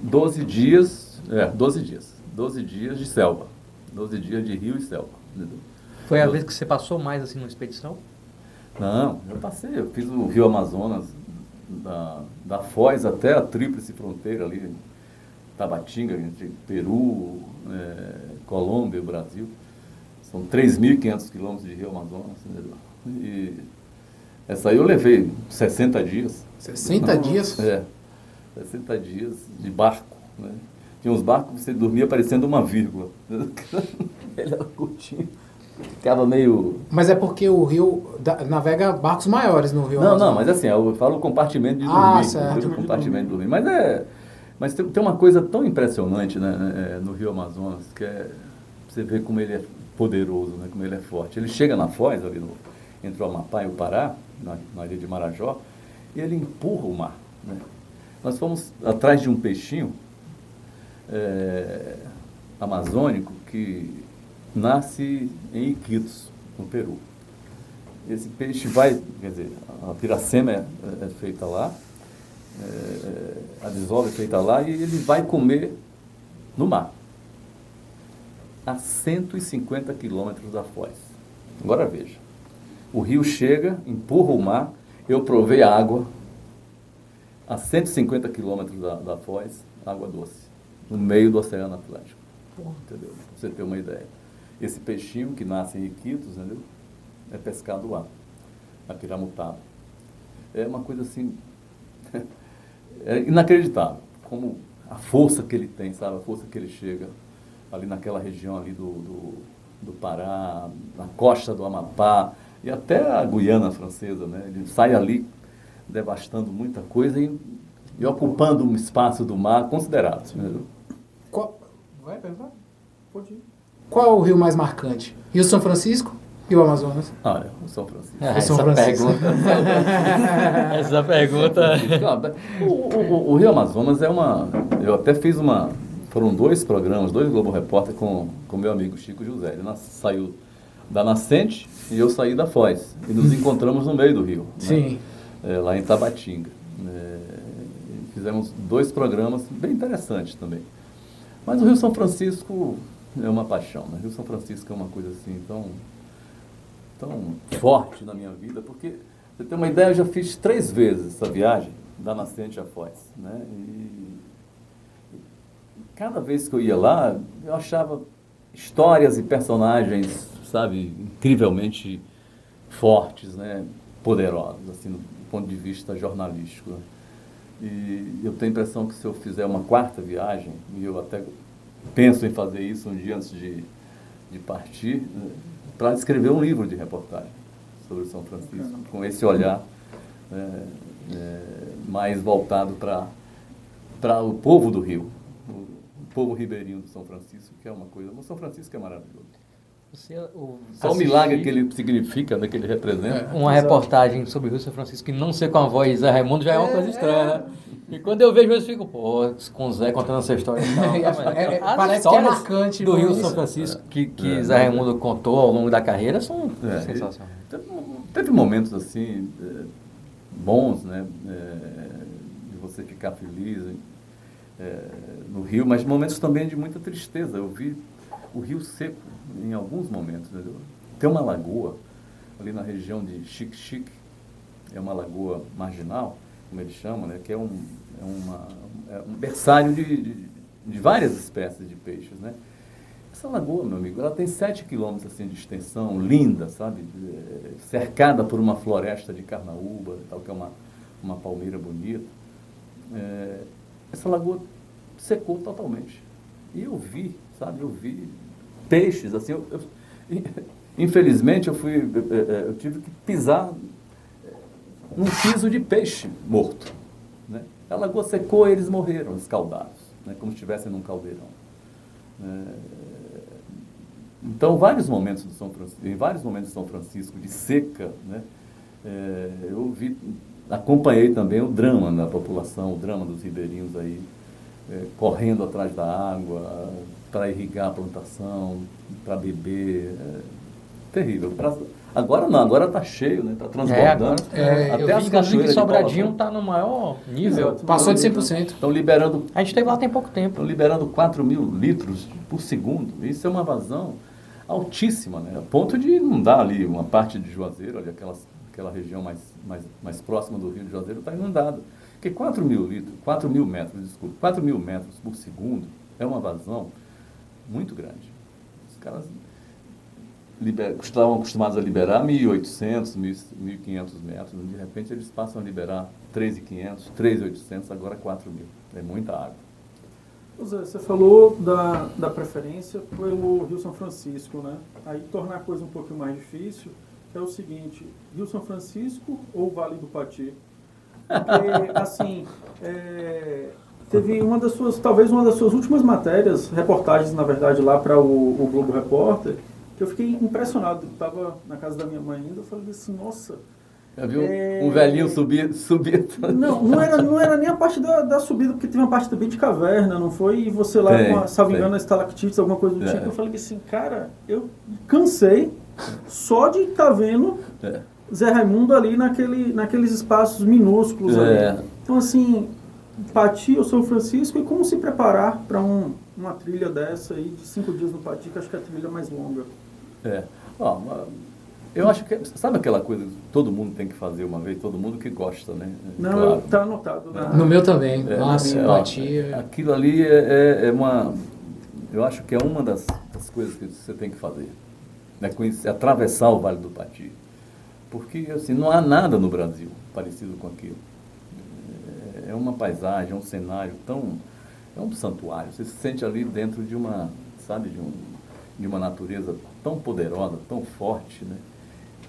Speaker 2: 12 dias, 12 dias. 12 dias de selva. 12 dias de rio e selva. Entendeu?
Speaker 3: Foi a vez que você passou mais assim numa expedição?
Speaker 2: Não, eu fiz o Rio Amazonas, da Foz até a tríplice fronteira ali, Tabatinga, entre Peru, Colômbia e Brasil. São 3.500 quilômetros de Rio Amazonas, entendeu? E essa aí eu levei 60 dias.
Speaker 1: 60 dias?
Speaker 2: 60 dias de barco, né? Tinha uns barcos que você dormia parecendo uma vírgula. Ele era curtinho. Ficava meio...
Speaker 1: Mas é porque o rio navega barcos maiores no Rio Amazonas.
Speaker 2: Não, mas assim, eu falo o compartimento de dormir.
Speaker 1: Certo.
Speaker 2: O compartimento de dormir. Mas tem uma coisa tão impressionante, né, no Rio Amazonas, que você vê como ele é poderoso, né, como ele é forte. Ele chega na Foz, ali entre o Amapá e o Pará, na ilha de Marajó, e ele empurra o mar. Né? Nós fomos atrás de um peixinho amazônico que nasce em Iquitos, no Peru. Esse peixe vai, quer dizer, a piracema é feita lá, a desova é feita lá, e ele vai comer no mar, a 150 quilômetros da Foz. Agora veja, o rio chega, empurra o mar, eu provei água a 150 quilômetros da Foz, água doce, no meio do Oceano Atlântico. Entendeu? Pra você ter uma ideia. Esse peixinho que nasce em Iquitos, entendeu? É pescado lá, na Piramutaba. É uma coisa assim, é inacreditável, como a força que ele tem, sabe? A força que ele chega ali naquela região ali do Pará, na costa do Amapá e até a Guiana Francesa, né? Ele sai ali devastando muita coisa e ocupando um espaço do mar considerável. Entendeu?
Speaker 1: Vai perguntar?
Speaker 4: Pode ir.
Speaker 1: Qual é o rio mais marcante? Rio São Francisco? Rio Amazonas?
Speaker 2: Olha, o São Francisco.
Speaker 3: Essa pergunta.
Speaker 2: O Rio Amazonas eu até fiz foram 2 programas, 2 Globo Repórter com meu amigo Chico José. Ele saiu da nascente e eu saí da Foz. E nos encontramos no meio do rio.
Speaker 1: Sim.
Speaker 2: Né? Lá em Tabatinga. Fizemos 2 programas bem interessantes também. Mas o Rio São Francisco é uma paixão. Né? O Rio São Francisco é uma coisa assim tão forte na minha vida, porque, você tem uma ideia, eu já fiz 3 vezes essa viagem, da nascente à Foz, né? E cada vez que eu ia lá, eu achava histórias e personagens, sabe, incrivelmente fortes, né? Poderosos, assim, do ponto de vista jornalístico. Né? E eu tenho a impressão que se eu fizer uma 4ª viagem, e eu até penso em fazer isso um dia antes de partir, para escrever um livro de reportagem sobre São Francisco, com esse olhar mais voltado para o povo do Rio, o povo ribeirinho do São Francisco, que é uma coisa... O São Francisco é maravilhoso. Só o milagre que ele significa, né, que ele representa.
Speaker 3: Uma reportagem sobre o Rio São Francisco, que não ser com a voz de Zé Raimundo já é uma coisa estranha, né? E quando eu vejo, eu fico, com o Zé contando essa história e tal.
Speaker 1: Parece que é marcante.
Speaker 3: Do Rio São Francisco, que Zé Raimundo contou ao longo da carreira, são sensacionais.
Speaker 2: Teve momentos assim, bons, né, de você ficar feliz no Rio, mas momentos também de muita tristeza. Eu vi o Rio seco em alguns momentos, entendeu? Tem uma lagoa ali na região de Xique-Xique, é uma lagoa marginal, como eles chamam, né? Que é um berçário de várias espécies de peixes, né? Essa lagoa, meu amigo, ela tem 7 quilômetros assim, de extensão, linda, sabe? Cercada por uma floresta de carnaúba, tal, que é uma palmeira bonita. Essa lagoa secou totalmente. E eu vi, sabe? Eu vi peixes, assim, infelizmente eu tive que pisar num piso de peixe morto, né? A lagoa secou e eles morreram, escaldados, né? Como se estivessem num caldeirão. Então, em vários momentos de São Francisco, de seca, né? Eu acompanhei também o drama da população, o drama dos ribeirinhos aí, correndo atrás da água, para irrigar a plantação, para beber. Terrível. Agora não, agora está cheio, né? Está transbordando.
Speaker 3: Até as cachoeiras que Sobradinho está no maior nível.
Speaker 1: Passou de 100%.
Speaker 2: Estão liberando.
Speaker 3: A gente esteve lá tem pouco tempo.
Speaker 2: Estão liberando 4.000 litros por segundo. Isso é uma vazão altíssima, né? A ponto de não dar ali uma parte de Juazeiro, ali aquela região mais próxima do Rio de Juazeiro está inundada. Porque 4.000 metros por segundo é uma vazão muito grande. Os caras estavam acostumados a liberar 1.800, 1.500 metros, de repente eles passam a liberar 3.500, 3.800, agora 4.000. É muita água.
Speaker 4: José, você falou da preferência pelo Rio São Francisco, né? Aí tornar a coisa um pouquinho mais difícil é o seguinte, Rio São Francisco ou Vale do Pati? Porque, assim, teve talvez uma das suas últimas matérias, reportagens, na verdade, lá para o Globo Repórter, que eu fiquei impressionado. Eu estava na casa da minha mãe ainda, eu falei assim, nossa...
Speaker 2: Já viu um velhinho subir?
Speaker 4: Não era nem a parte da subida, porque teve uma parte também de caverna, não foi? E você lá, salvo engano, estalactites, alguma coisa do tipo. Eu falei assim, cara, eu cansei só de estar vendo Zé Raimundo ali naqueles espaços minúsculos ali. Então, assim, Pati ou São Francisco, e como se preparar para uma trilha dessa aí de 5 dias no Pati, que acho que é a trilha mais longa.
Speaker 2: Eu acho que, sabe aquela coisa que todo mundo tem que fazer uma vez, todo mundo que gosta, né?
Speaker 4: Não,
Speaker 2: claro.
Speaker 4: Tá anotado.
Speaker 1: No meu também. Nossa, simpatia.
Speaker 2: Aquilo ali é uma... Eu acho que é uma das coisas que você tem que fazer. Né? Atravessar o Vale do Pati. Porque, assim, não há nada no Brasil parecido com aquilo. É uma paisagem, é um cenário tão... É um santuário. Você se sente ali dentro de uma, sabe, de uma natureza tão poderosa, tão forte, né?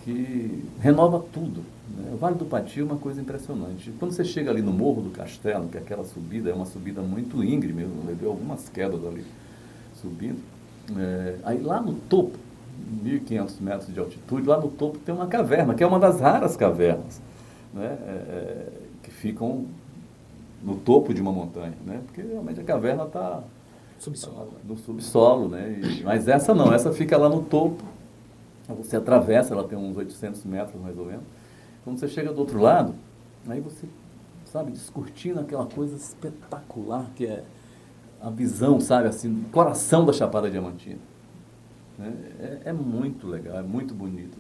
Speaker 2: Que renova tudo. Né? O Vale do Pati é uma coisa impressionante. Quando você chega ali no Morro do Castelo, que aquela subida é uma subida muito íngreme, eu levei algumas quedas ali subindo, aí lá no topo, 1.500 metros de altitude, lá no topo tem uma caverna, que é uma das raras cavernas, né? Que ficam no topo de uma montanha, né? Porque realmente a caverna está no subsolo, né? Mas essa não, essa fica lá no topo. Você atravessa, ela tem uns 800 metros mais ou menos. Quando você chega do outro lado, aí você, sabe, descortina aquela coisa espetacular que é a visão, sabe, assim, do coração da Chapada Diamantina. Né? É muito legal, é muito bonito.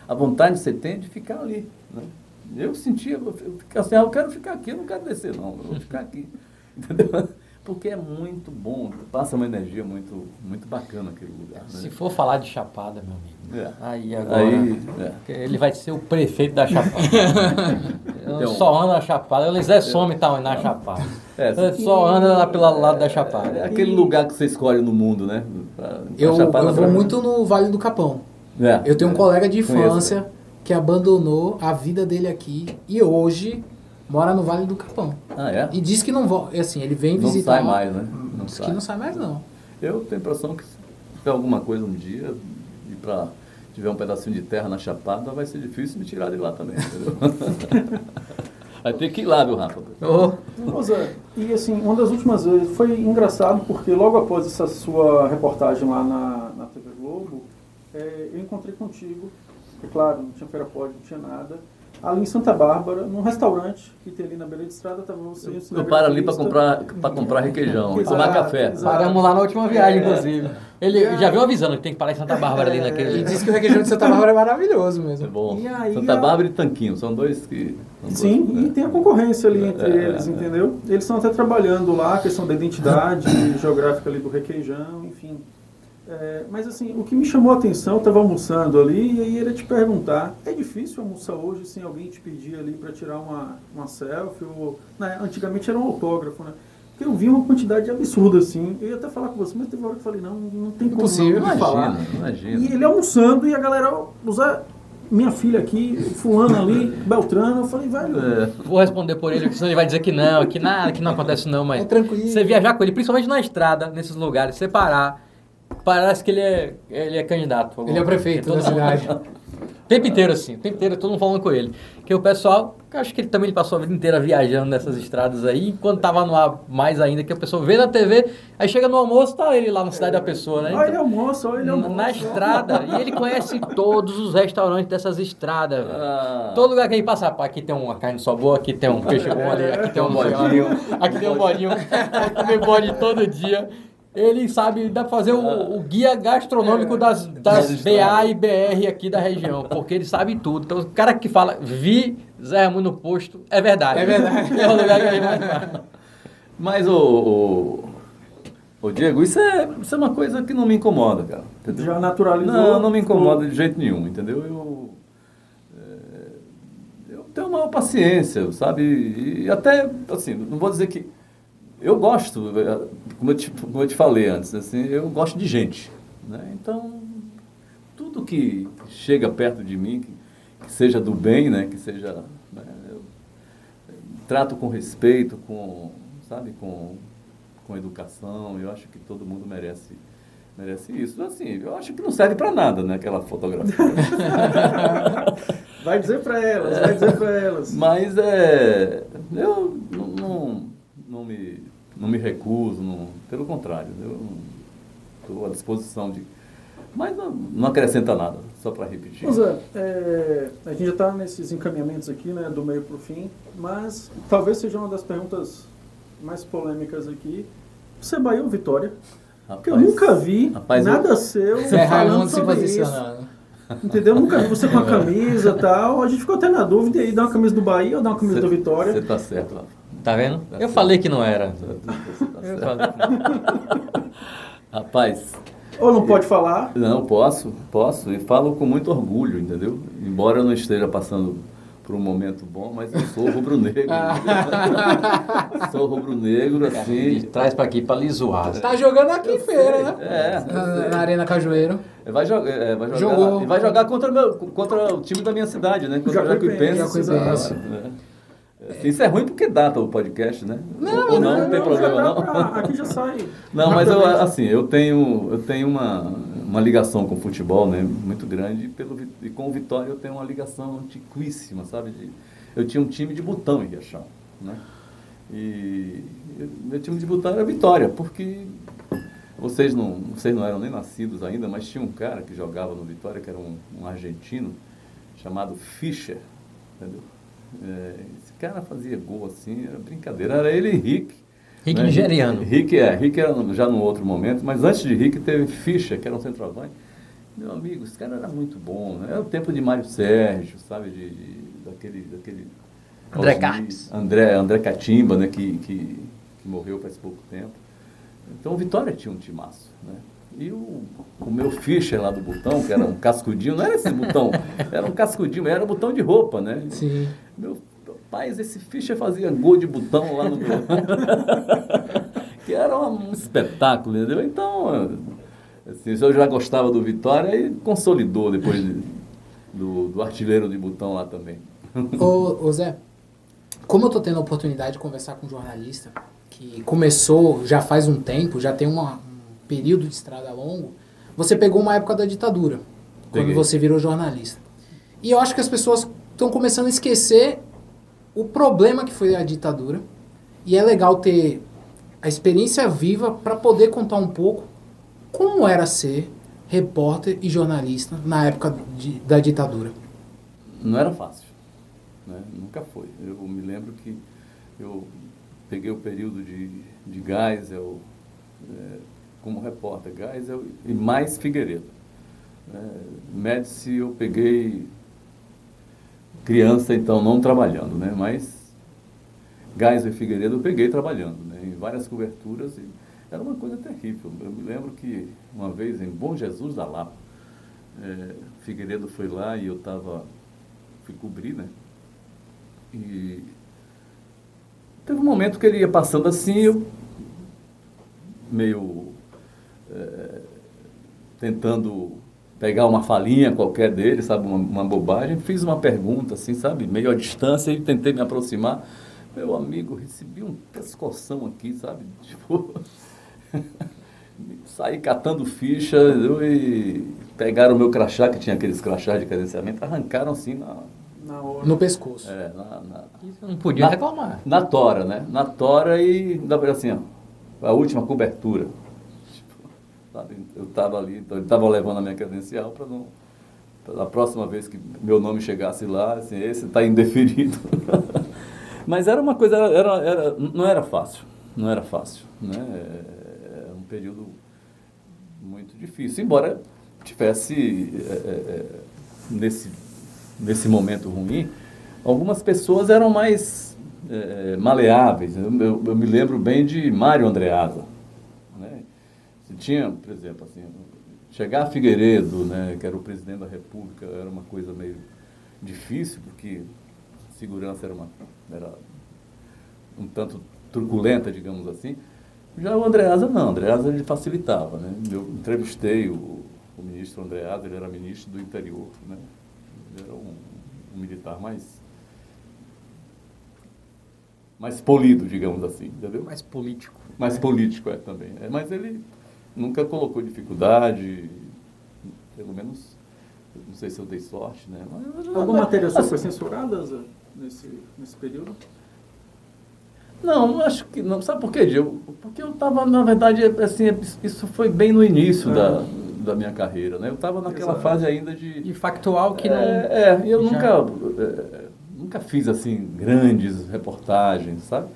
Speaker 2: A vontade que você tem é de ficar ali, né? Eu sentia, eu quero ficar aqui, eu não quero descer não, eu vou ficar aqui, entendeu? Porque é muito bom, passa uma energia muito, muito bacana aquele lugar. Né?
Speaker 3: Se for falar de Chapada, meu amigo, aí agora ele vai ser o prefeito da Chapada. Eu só ando na Chapada, o Zé some tá na Chapada. Só anda pelo lado da Chapada.
Speaker 2: É aquele lugar que você escolhe no mundo, né?
Speaker 1: Eu vou muito no Vale do Capão. Eu tenho um colega de infância que abandonou a vida dele aqui e hoje mora no Vale do Capão. E diz que não volta. Assim, ele vem visitar.
Speaker 2: Não sai mais, né?
Speaker 1: Diz que não sai mais, não.
Speaker 2: Eu tenho a impressão que se tiver alguma coisa um dia e para tiver um pedacinho de terra na Chapada, vai ser difícil me tirar de lá também, entendeu? Vai ter que ir lá, viu, Rafa?
Speaker 4: Zé, e assim, uma das últimas vezes foi engraçado porque logo após essa sua reportagem lá na TV Globo, eu encontrei contigo. É claro, não tinha Feira Pod, não tinha nada. Ali em Santa Bárbara, num restaurante que tem ali na beira de estrada, estava você.
Speaker 2: Eu paro ali para comprar requeijão, tomar café.
Speaker 3: Paramos lá na última viagem, inclusive. Ele já viu avisando que tem que parar em Santa Bárbara ali naquele.
Speaker 1: Ele disse que o requeijão de Santa Bárbara é maravilhoso mesmo.
Speaker 2: É bom. Santa Bárbara e Tanquinho, são dois que...
Speaker 4: Sim, e tem a concorrência ali entre eles, entendeu? Eles estão até trabalhando lá a questão da identidade geográfica ali do requeijão, enfim. Mas assim, o que me chamou a atenção, eu estava almoçando ali e aí ia te perguntar, é difícil almoçar hoje sem alguém te pedir ali para tirar uma selfie? Ou, né, antigamente era um autógrafo, né? Porque eu vi uma quantidade absurda assim, eu ia até falar com você, mas teve uma hora que eu falei, não tem como
Speaker 1: possível,
Speaker 4: não falar.
Speaker 2: Imagina.
Speaker 4: E ele almoçando e a galera, minha filha aqui, fulano ali, Beltrano. Eu falei, velho...
Speaker 3: Vou responder por ele, porque senão ele vai dizer que não, que nada, que não acontece não, mas...
Speaker 1: É tranquilo.
Speaker 3: Você viajar com ele, principalmente na estrada, nesses lugares, você parar, parece que ele é candidato.
Speaker 1: Ele é o prefeito da cidade.
Speaker 3: O tempo inteiro, assim, o tempo inteiro, todo mundo falando com ele. Porque o pessoal, eu acho que ele também passou a vida inteira viajando nessas estradas aí, enquanto tava no ar mais ainda, que a pessoa vê na TV, aí chega no almoço, tá ele lá na cidade da pessoa, né?
Speaker 4: Olha ele almoça, olha ele almoça.
Speaker 3: Na estrada, e ele conhece todos os restaurantes dessas estradas, velho. Todo lugar que ele passa, pá, aqui tem uma carne só boa, aqui tem um peixe bom ali, aqui tem um bodinho, aqui tem um bodinho, vai comer bode todo dia. Ele sabe, dá pra fazer o guia gastronômico das BA e BR aqui da região, porque ele sabe tudo. Então, o cara que fala, vi Zé Raimundo no posto, é verdade.
Speaker 1: É verdade.
Speaker 3: É o lugar que ele mais fala.
Speaker 2: Mas, ô Diego, isso é uma coisa que não me incomoda, cara. Entendeu?
Speaker 4: Já naturalizou?
Speaker 2: Não me incomoda de jeito nenhum, entendeu? Eu tenho uma paciência, sabe? E até, assim, não vou dizer que... Eu gosto, como eu te falei antes, assim, eu gosto de gente, né? Então, tudo que chega perto de mim, que seja do bem, né? Que seja... Né? Eu trato com respeito, sabe? Com educação. Eu acho que todo mundo merece isso. Assim, eu acho que não serve para nada, né? Aquela fotografia.
Speaker 4: Vai dizer para elas.
Speaker 2: Mas eu não me recuso, pelo contrário, eu estou à disposição de... Mas não acrescenta nada, só para repetir.
Speaker 4: Zé, a gente já está nesses encaminhamentos aqui, né, do meio para o fim, mas talvez seja uma das perguntas mais polêmicas aqui. Você é Bahia ou Vitória? Porque eu nunca vi nada seu
Speaker 1: Zé Raimundo
Speaker 4: falando
Speaker 1: se
Speaker 4: sobre isso.
Speaker 1: posicionando.
Speaker 4: Entendeu? Nunca vi você com a camisa e tal. A gente ficou até na dúvida aí, dar uma camisa do Bahia ou dar uma camisa do Vitória.
Speaker 2: Você está certo, Rafa.
Speaker 3: Tá vendo?
Speaker 2: Tá
Speaker 3: Eu
Speaker 2: certo.
Speaker 3: falei que não era.
Speaker 2: Você tá
Speaker 3: Eu
Speaker 2: certo.
Speaker 3: falei que não.
Speaker 2: Rapaz,
Speaker 4: Ou não pode falar?
Speaker 2: não, posso, e falo com muito orgulho, entendeu? Embora eu não esteja passando por um momento bom, mas eu sou rubro-negro. Sou rubro-negro, assim.
Speaker 3: E traz pra aqui pra lhe zoar.
Speaker 1: Tá jogando aqui em feira, né?
Speaker 2: É,
Speaker 1: Na Arena Cajueiro.
Speaker 2: vai jogar,
Speaker 1: Jogou.
Speaker 2: e vai jogar contra o time da minha cidade, né? Contra o Jacuipense.
Speaker 1: Jacuipense.
Speaker 2: Isso é ruim porque data o podcast, né?
Speaker 1: Não,
Speaker 2: Ou não tem problema
Speaker 4: já
Speaker 2: não.
Speaker 4: aqui já sai.
Speaker 2: Não, mas
Speaker 4: rapidamente.
Speaker 2: eu tenho uma ligação com o futebol, né, muito grande, e com o Vitória eu tenho uma ligação antiquíssima, sabe? Eu tinha um time de botão em Riachão, né? E meu time de botão era Vitória, porque vocês não eram nem nascidos ainda, mas tinha um cara que jogava no Vitória, que era um argentino, chamado Fischer, entendeu? Esse cara fazia gol assim, era brincadeira, era ele e Rick.
Speaker 3: Rick
Speaker 2: né?
Speaker 3: nigeriano.
Speaker 2: Rick era já num outro momento, mas antes de Rick teve Fischer, que era um centroavante. Meu amigo, esse cara era muito bom, né? Era o tempo de Mário Sérgio, sabe? Daquele
Speaker 3: André Carpes.
Speaker 2: André Catimba, né? Que morreu faz pouco tempo. Então o Vitória tinha um timaço, né? E o meu Fischer lá do botão, que era um cascudinho, não era esse botão, era um cascudinho, era um botão de roupa, né?
Speaker 1: Sim.
Speaker 2: Meu pai, esse Fischer fazia gol de botão lá no meu... que era um espetáculo, entendeu? Então, assim, eu já gostava do Vitória e consolidou depois do artilheiro de botão lá também.
Speaker 1: Ô Zé, como eu tô tendo a oportunidade de conversar com um jornalista que começou já faz um tempo, já tem um período de estrada longo, você pegou uma época da ditadura, quando
Speaker 2: Peguei.
Speaker 1: você virou jornalista. E eu acho que as pessoas estão começando a esquecer o problema que foi a ditadura, e é legal ter a experiência viva para poder contar um pouco como era ser repórter e jornalista na época da ditadura.
Speaker 2: Não era fácil, né? Nunca foi. Eu me lembro que eu peguei o período de Geisel, como repórter, Geisel e mais Figueiredo. Médici eu peguei criança, então não trabalhando, né? Mas Geisel e Figueiredo eu peguei trabalhando, né? Em várias coberturas, e era uma coisa terrível. Eu me lembro que uma vez em Bom Jesus da Lapa, Figueiredo foi lá e eu fui cobrir, né? E teve um momento que ele ia passando assim, eu meio tentando pegar uma falinha qualquer dele, sabe, uma bobagem, fiz uma pergunta, assim, sabe, meio à distância e tentei me aproximar. Meu amigo, recebi um pescoção aqui, sabe, tipo, saí catando ficha e pegaram o meu crachá, que tinha aqueles crachás de credenciamento, arrancaram assim
Speaker 4: Na hora.
Speaker 1: No pescoço.
Speaker 3: Isso não podia reclamar.
Speaker 2: na tora, né? Na tora e assim, ó, a última cobertura. Tipo, sabe? Eu estava ali, então ele estava levando a minha credencial para não. Da próxima vez que meu nome chegasse lá, assim, esse está indeferido. Mas era uma coisa, não era fácil, né? Era um período muito difícil, embora tivesse nesse momento ruim, algumas pessoas eram mais maleáveis. Eu me lembro bem de Mário Andreasa, né? Você tinha, por exemplo, assim, chegar a Figueiredo, né, que era o presidente da República, era uma coisa meio difícil, porque segurança era um tanto truculenta, digamos assim. Já o Andreasa não, o Andreasa ele facilitava, né? Eu entrevistei o ministro Andreasa, ele era ministro do interior, né? Ele era um militar mais polido, digamos assim, entendeu?
Speaker 3: Mais político.
Speaker 2: Mais político, também. Mas ele nunca colocou dificuldade, pelo menos, não sei se eu dei sorte, né?
Speaker 4: Alguma matéria sua foi censurada, Zé, nesse período?
Speaker 2: Não, acho que não. Sabe por quê, Diego? Porque eu estava, na verdade, assim, isso foi bem no início da minha carreira, né? Eu estava naquela fase ainda
Speaker 3: de factual que não...
Speaker 2: eu
Speaker 3: já...
Speaker 2: nunca fiz, assim, grandes reportagens, sabe?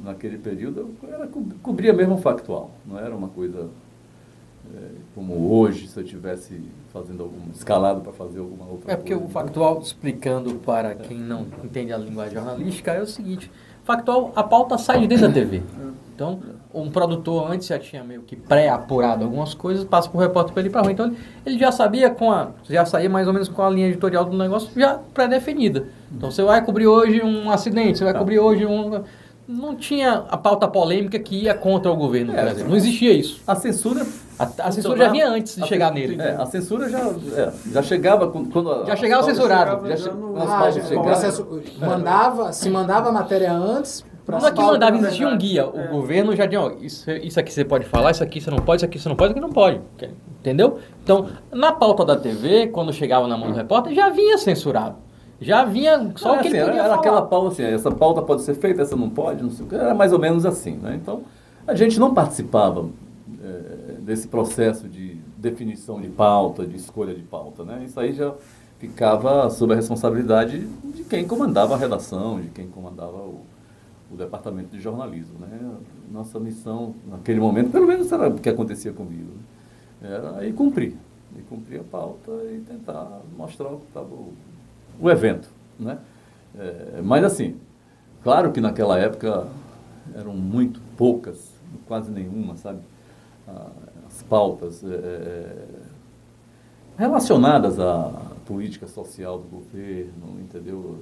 Speaker 2: Naquele período, eu cobria mesmo factual, não era uma coisa como hoje, se eu estivesse fazendo escalado para fazer alguma outra coisa.
Speaker 3: Porque o factual, explicando para quem não entende a linguagem jornalística, é o seguinte: factual, a pauta sai de dentro da TV. Então, um produtor antes já tinha meio que pré-apurado algumas coisas, passa para o repórter para ele ir para a rua. Então, ele já sabia já saía mais ou menos com a linha editorial do negócio já pré-definida. Então, você vai cobrir hoje um acidente, você vai cobrir hoje um... Não tinha a pauta polêmica que ia contra o governo, por exemplo. Não existia isso.
Speaker 2: A censura...
Speaker 3: A censura já vinha antes de chegar nele.
Speaker 2: A censura já chegava quando...
Speaker 3: Já chegava censurado.
Speaker 1: Se mandava a matéria antes...
Speaker 3: Não é que mandava, existia um guia. O governo já tinha, isso aqui você pode falar, isso aqui você não pode, isso aqui você não pode, isso aqui não pode. Entendeu? Então, na pauta da TV, quando chegava na mão do repórter, já vinha censurado. Já vinha só o que ele podia
Speaker 2: era
Speaker 3: falar.
Speaker 2: aquela pauta assim, essa pauta pode ser feita, essa não pode, não sei o que. Era mais ou menos assim, né? Então, a gente não participava desse processo de definição de pauta, de escolha de pauta, né? Isso aí já ficava sob a responsabilidade de quem comandava a redação, de quem comandava o departamento de jornalismo, né? Nossa missão naquele momento, pelo menos era o que acontecia comigo, né? Era ir cumprir a pauta e tentar mostrar o que estava o evento, né? Mas assim, claro que naquela época eram muito poucas, quase nenhuma, sabe? As pautas relacionadas à política social do governo, entendeu?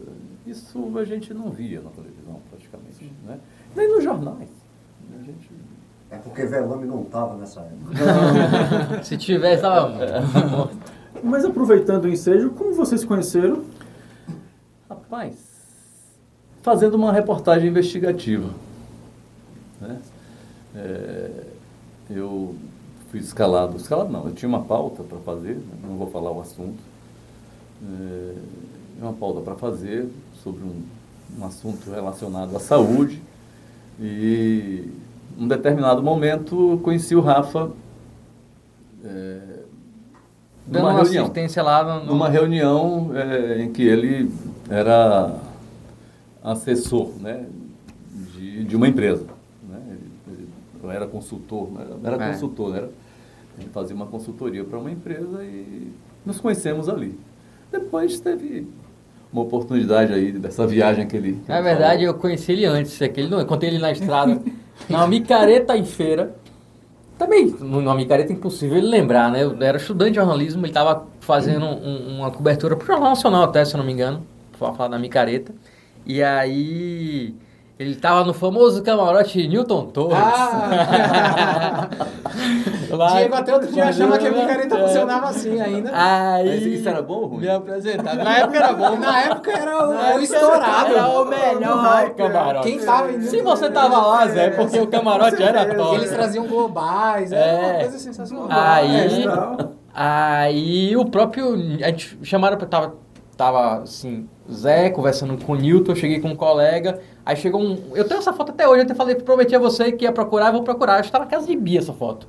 Speaker 2: Isso a gente não via na televisão praticamente, né? Nem nos jornais. A gente...
Speaker 5: É porque Velame não estava nessa época.
Speaker 3: Se tivesse, estava...
Speaker 4: Mas aproveitando o ensejo, como vocês se conheceram?
Speaker 2: Rapaz, fazendo uma reportagem investigativa, né? Eu fui escalado não, eu tinha uma pauta para fazer, não vou falar o assunto, uma pauta para fazer sobre um assunto relacionado à saúde, e em um determinado momento conheci o Rafa
Speaker 3: dando uma assistência lá
Speaker 2: numa reunião em que ele era assessor, né, de uma empresa, né? Ele era consultor, consultor, né? Ele fazia uma consultoria para uma empresa e nos conhecemos ali. Depois teve uma oportunidade aí dessa viagem que ele...
Speaker 3: Na verdade, eu conheci ele antes, eu encontrei ele na estrada, na micareta em feira. Também, numa micareta impossível ele lembrar, né? Eu era estudante de jornalismo, ele estava fazendo uma cobertura para o Jornal Nacional até, se eu não me engano, para falar da micareta. E aí Ele tava no famoso camarote Newton Torres.
Speaker 1: Ah!
Speaker 3: Lá-
Speaker 1: Diego até outro dia achava que a micareta funcionava assim ainda.
Speaker 3: Aí,
Speaker 2: Isso era bom ou ruim?
Speaker 3: me apresentaram. Na época era bom.
Speaker 1: Na época era o
Speaker 3: Era
Speaker 1: estourado.
Speaker 3: o melhor camarote.
Speaker 1: Quem tava em
Speaker 3: Se você tava lá, Zé, porque o camarote era top.
Speaker 1: Eles traziam globais, era uma coisa sensacional.
Speaker 3: Aí,
Speaker 4: Tal.
Speaker 3: aí o próprio. A gente chamaram pra. Tava assim, Zé conversando com o Newton, eu cheguei com um colega. Aí chegou um. Eu tenho essa foto até hoje, eu até falei, prometi a você que ia procurar, eu vou procurar. Acho que tá na casa de Bia essa foto.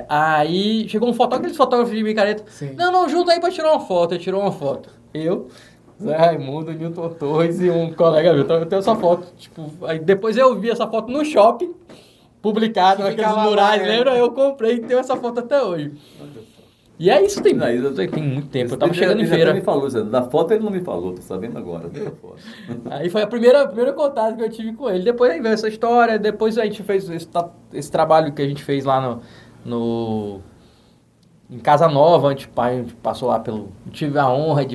Speaker 3: Aí chegou um fotógrafo, aqueles fotógrafos de micareta.
Speaker 1: Sim.
Speaker 3: Não, junta aí pra tirar uma foto. Ele tirou uma foto. Eu, Zé Raimundo, Newton Torres e um colega meu. Então eu tenho essa foto. Tipo, aí depois eu vi essa foto no shopping, publicado
Speaker 1: Que fica
Speaker 3: naqueles
Speaker 1: lá,
Speaker 3: murais,
Speaker 1: né?
Speaker 3: lembra? Eu comprei e tenho essa foto até hoje. E é isso, tem muito tempo. Eu tava chegando em
Speaker 2: Ele até
Speaker 3: feira.
Speaker 2: me falou, Zé, da foto ele não me falou, tô sabendo agora. Da foto.
Speaker 3: Aí foi o primeiro contato que eu tive com ele. Depois aí veio essa história, depois a gente fez esse trabalho que a gente fez lá em Casa Nova, a gente passou lá pelo... Tive a honra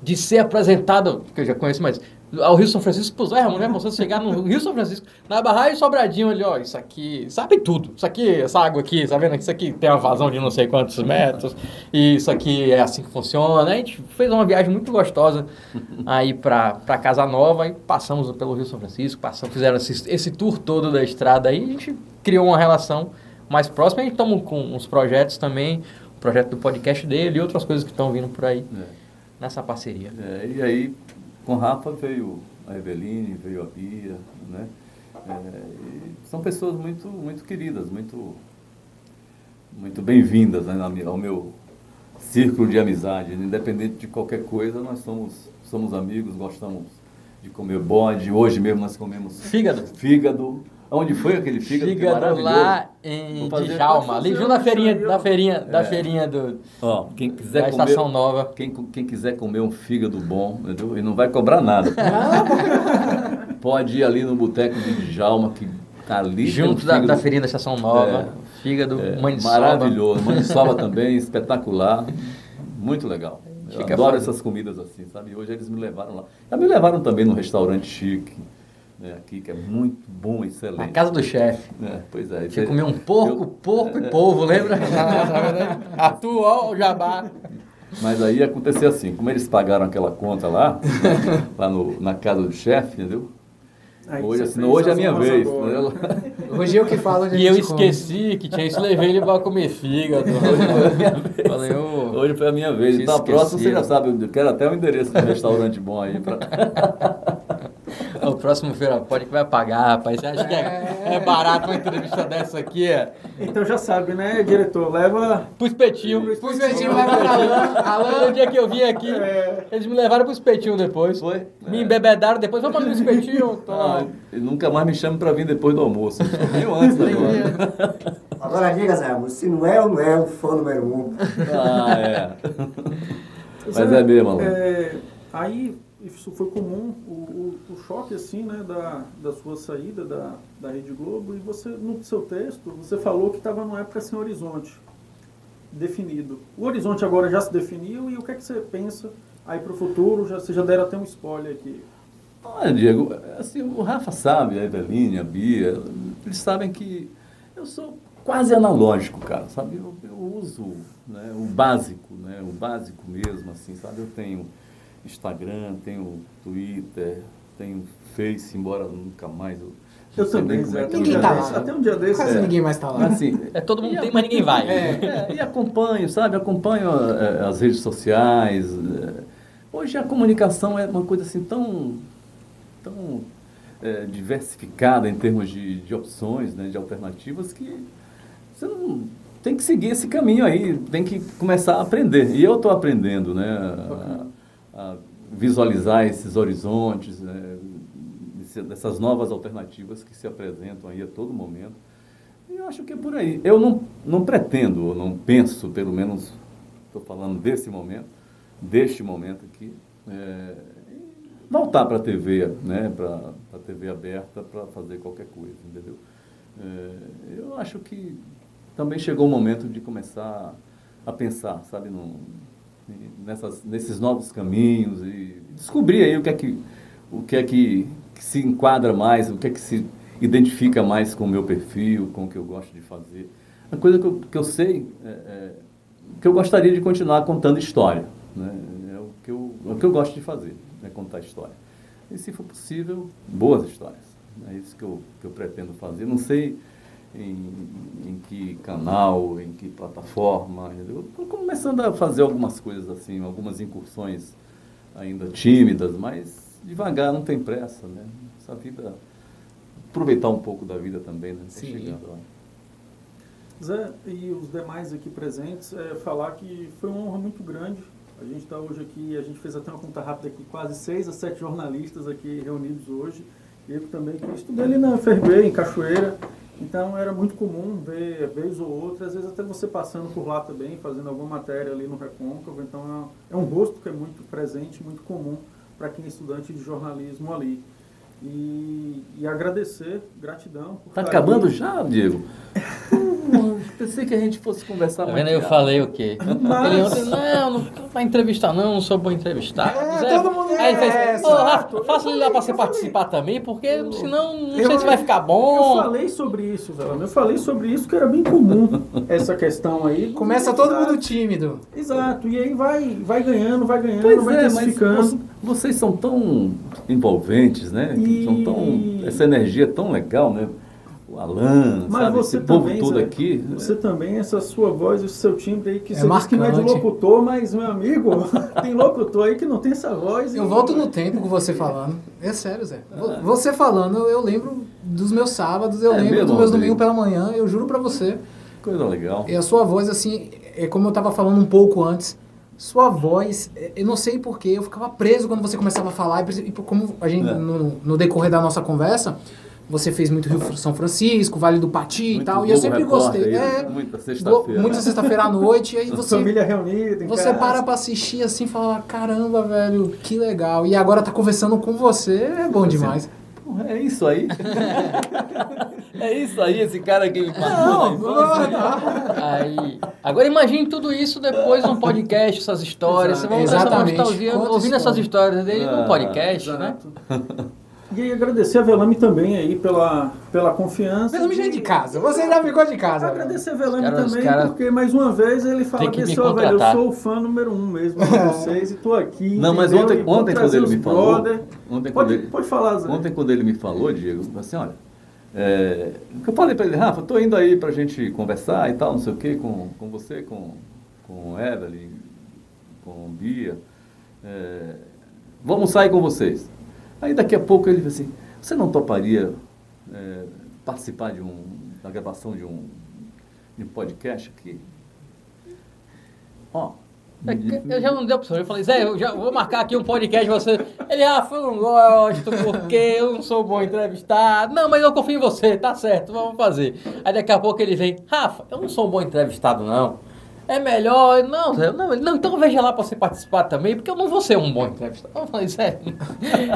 Speaker 3: de ser apresentado, que eu já conheço, mas ao Rio São Francisco, pô, Zé Ramon, né? Você chegar no Rio São Francisco, na Barragem Sobradinho ali, ó, isso aqui, sabe tudo. Isso aqui, essa água aqui, tá vendo? Isso aqui tem uma vazão de não sei quantos metros, e isso aqui é assim que funciona. A gente fez uma viagem muito gostosa aí pra Casa Nova, e passamos pelo Rio São Francisco, fizeram esse tour todo da estrada aí, a gente criou uma relação mais próxima, a gente estamos com uns projetos também, o projeto do podcast dele e outras coisas que estão vindo por aí nessa parceria.
Speaker 2: E aí, com o Rafa veio a Eveline, veio a Bia, né? E são pessoas muito, muito queridas, muito, muito bem-vindas, né, ao meu círculo de amizade. Independente de qualquer coisa, nós somos amigos, gostamos de comer bode. Hoje mesmo nós comemos fígado. Onde foi aquele fígado? Que é
Speaker 3: Fígado
Speaker 2: maravilhoso.
Speaker 3: lá em Djalma, ali junto da feirinha
Speaker 2: Ó, quem quiser
Speaker 3: da
Speaker 2: comer,
Speaker 3: Estação Nova.
Speaker 2: Quem quiser comer um fígado bom, entendeu? E não vai cobrar nada. Pode ir ali no boteco de Djalma, que tá ali.
Speaker 3: Junto
Speaker 2: tem um
Speaker 3: da feirinha da Estação Nova. Fígado, maniçoba.
Speaker 2: maravilhoso. Maniçoba também, espetacular. Muito legal. Eu
Speaker 3: Fica
Speaker 2: adoro
Speaker 3: fácil.
Speaker 2: essas comidas assim, sabe? E hoje eles me levaram lá. Já me levaram também num restaurante chique, né, aqui, que é muito bom, excelente.
Speaker 3: Na casa do chefe.
Speaker 2: Pois é.
Speaker 3: Você comeu um porco e polvo, lembra? Atual jabá.
Speaker 2: Mas aí aconteceu assim, como eles pagaram aquela conta lá, na casa do chefe, entendeu?
Speaker 4: Aí
Speaker 2: Hoje,
Speaker 4: você
Speaker 2: assim,
Speaker 4: fez
Speaker 2: hoje é a
Speaker 4: as
Speaker 2: minha
Speaker 4: honras
Speaker 2: vez.
Speaker 4: agora.
Speaker 2: Entendeu?
Speaker 1: Hoje eu que falo,
Speaker 3: E eu esqueci que tinha isso, levei ele pra comer fígado. Falei, ô,
Speaker 2: Hoje foi a minha vez.
Speaker 3: Tinha
Speaker 2: Então a próxima você
Speaker 3: esquecido.
Speaker 2: já sabe, eu quero até um endereço de um restaurante bom aí.
Speaker 3: o próximo Feira Pode que vai pagar, rapaz. Você acha que é barato uma entrevista dessa aqui?
Speaker 4: Então já sabe, né, diretor? Leva
Speaker 3: Pro espetinho.
Speaker 1: Pro espetinho, leva pra Alain. Alain,
Speaker 3: No dia que eu vim aqui, eles me levaram pro espetinho depois.
Speaker 2: Foi?
Speaker 3: Me embebedaram depois, vamos no espetinho.
Speaker 2: E nunca mais me chame para vir depois do almoço. Só antes agora.
Speaker 5: Agora diga, Zé, se não é ou não é o fã número 1?
Speaker 2: Mas é mesmo, Alain.
Speaker 4: Aí isso foi comum, o choque assim, né, da sua saída da Rede Globo, e você, no seu texto, você falou que estava numa época sem horizonte definido. O horizonte agora já se definiu, e o que é que você pensa aí para o futuro? Você já deram até um spoiler aqui.
Speaker 2: Olha, Diego, assim, o Rafa sabe, a Eveline, a Bia, eles sabem que eu sou quase analógico, cara, sabe? Eu uso, né, o básico mesmo, assim, sabe? Eu tenho Instagram, tenho Twitter, tenho Face, embora nunca mais
Speaker 4: Eu
Speaker 2: não sei
Speaker 4: também,
Speaker 2: nem como é
Speaker 4: Zé,
Speaker 2: que
Speaker 4: até um
Speaker 1: Ninguém
Speaker 4: dia
Speaker 1: tá
Speaker 4: desse,
Speaker 1: lá.
Speaker 4: até um dia desse.
Speaker 1: quase ninguém mais tá lá.
Speaker 2: Assim,
Speaker 3: Todo mundo tem, mas ninguém vai.
Speaker 2: e acompanho, sabe? Acompanho as redes sociais. Hoje a comunicação é uma coisa assim tão diversificada em termos de opções, né, de alternativas, que você não tem que seguir esse caminho aí, tem que começar a aprender. E eu estou aprendendo, né, a visualizar esses horizontes, né, dessas novas alternativas que se apresentam aí a todo momento. E eu acho que é por aí. Eu não pretendo, ou não penso, pelo menos, estou falando deste momento aqui, voltar para a TV, né, para a TV aberta, para fazer qualquer coisa, entendeu? Eu acho que também chegou o momento de começar a pensar, sabe, nesses novos caminhos e descobrir aí o que é que que se enquadra mais, o que é que se identifica mais com o meu perfil, com o que eu gosto de fazer. A coisa que eu sei que eu gostaria de continuar contando história, né? É o que eu gosto de fazer, é contar história. E, se for possível, boas histórias. É isso que eu pretendo fazer. Não sei em que canal, em que plataforma. Eu estou começando a fazer algumas coisas assim, algumas incursões ainda tímidas, mas devagar, não tem pressa, né? Essa vida, aproveitar um pouco da vida também, né? Tá chegando lá.
Speaker 4: Zé, e os demais aqui presentes, falar que foi uma honra muito grande. A gente está hoje aqui, a gente fez até uma conta rápida aqui, quase 6 a 7 jornalistas aqui reunidos hoje. Eu também, que estudei ali na FRB, em Cachoeira, então era muito comum ver, vez ou outra, às vezes até você passando por lá também, fazendo alguma matéria ali no Recôncavo, então é um rosto que é muito presente, muito comum para quem é estudante de jornalismo ali. E agradecer, gratidão.
Speaker 2: Está acabando já, Diego? Pensei que a gente fosse conversar mais.
Speaker 3: Eu falei o quê?
Speaker 4: Mas...
Speaker 3: Ele ontem, não vai entrevistar não sou bom entrevistar.
Speaker 1: Todo mundo
Speaker 3: Aí ele fez,
Speaker 1: exato.
Speaker 3: faça ele lá para você participar também, porque senão não
Speaker 4: Eu-
Speaker 3: sei se vai ficar bom.
Speaker 4: Eu falei sobre isso, velho. Eu falei sobre isso, que era bem comum essa questão aí.
Speaker 1: Começa todo mundo tímido.
Speaker 4: Exato, e aí vai ganhando, vai
Speaker 2: Pois
Speaker 4: vai
Speaker 2: é, mas
Speaker 4: intensificando.
Speaker 2: vocês são tão envolventes, né? São tão, essa energia é tão legal, né? O Alan,
Speaker 4: Mas
Speaker 2: sabe?
Speaker 4: você
Speaker 2: Esse povo
Speaker 4: também,
Speaker 2: todo
Speaker 4: Zé,
Speaker 2: aqui.
Speaker 4: Você também, essa sua voz, esse seu timbre aí, que
Speaker 1: É
Speaker 4: você diz que não é de
Speaker 1: marcante.
Speaker 4: locutor, mas, meu amigo, tem locutor aí que não tem essa voz.
Speaker 1: Eu volto no tempo com você falando. É sério, Zé. Você falando, eu lembro dos meus sábados, eu lembro
Speaker 2: mesmo,
Speaker 1: dos meus
Speaker 2: Rodrigo?
Speaker 1: domingos pela manhã, eu juro pra você.
Speaker 2: Coisa legal.
Speaker 1: E a sua voz, assim, é como eu tava falando um pouco antes, sua voz, eu não sei porquê, eu ficava preso quando você começava a falar, e como a gente, no decorrer da nossa conversa, você fez muito Rio São Francisco, Vale do Pati e
Speaker 2: Muito
Speaker 1: tal, e eu
Speaker 2: Globo
Speaker 1: sempre
Speaker 2: Repórter
Speaker 1: gostei.
Speaker 2: aí, muita sexta-feira.
Speaker 1: Muita sexta-feira à noite, e aí você...
Speaker 4: Família reunida em
Speaker 1: Você
Speaker 4: casa.
Speaker 1: para pra assistir assim e fala, caramba, velho, que legal. E agora tá conversando com você, é bom demais.
Speaker 2: Porra, é isso aí. É isso aí, esse cara que me
Speaker 1: Não,
Speaker 2: passou.
Speaker 3: Aí, agora imagine tudo isso depois num podcast, essas histórias. Você vai ter essa
Speaker 1: Exatamente.
Speaker 3: nostalgia
Speaker 1: Conta
Speaker 3: ouvindo essas
Speaker 1: história.
Speaker 3: histórias dele num podcast, né?
Speaker 4: Exato. E aí agradecer a Velame também aí pela confiança.
Speaker 1: Velame já é de casa, você já ficou de casa.
Speaker 4: Agradecer a Velame
Speaker 3: Os
Speaker 4: também,
Speaker 3: caras
Speaker 4: porque mais uma vez ele fala,
Speaker 3: tem que me
Speaker 4: pessoal, velho, eu
Speaker 3: contratar.
Speaker 4: sou o fã número 1 mesmo de vocês e tô aqui.
Speaker 2: Não, mas
Speaker 4: entendeu?
Speaker 2: ontem
Speaker 4: E vou
Speaker 2: quando
Speaker 4: trazer
Speaker 2: ele
Speaker 4: os
Speaker 2: me falou,
Speaker 4: brother.
Speaker 2: Pode
Speaker 4: Pode falar, Zé.
Speaker 2: Ontem, quando ele me falou, Diego, assim, olha, eu falei para ele, Rafa, estou indo aí para a gente conversar e tal, não sei o quê, com você, com Evelyn, com Bia, vamos sair com vocês. Aí daqui a pouco ele disse assim, você não toparia participar da gravação de um podcast aqui? Ó,
Speaker 3: Eu já não deu opção. Eu falei, Zé, eu já vou marcar aqui um podcast de você. Ele, Rafa, eu não gosto, porque eu não sou bom entrevistado. Não, mas eu confio em você, tá certo, vamos fazer. Aí daqui a pouco ele vem, Rafa, eu não sou um bom entrevistado, não. É melhor, não, Zé, não, então veja lá pra você participar também, porque eu não vou ser um bom entrevistado. Eu falei, Zé,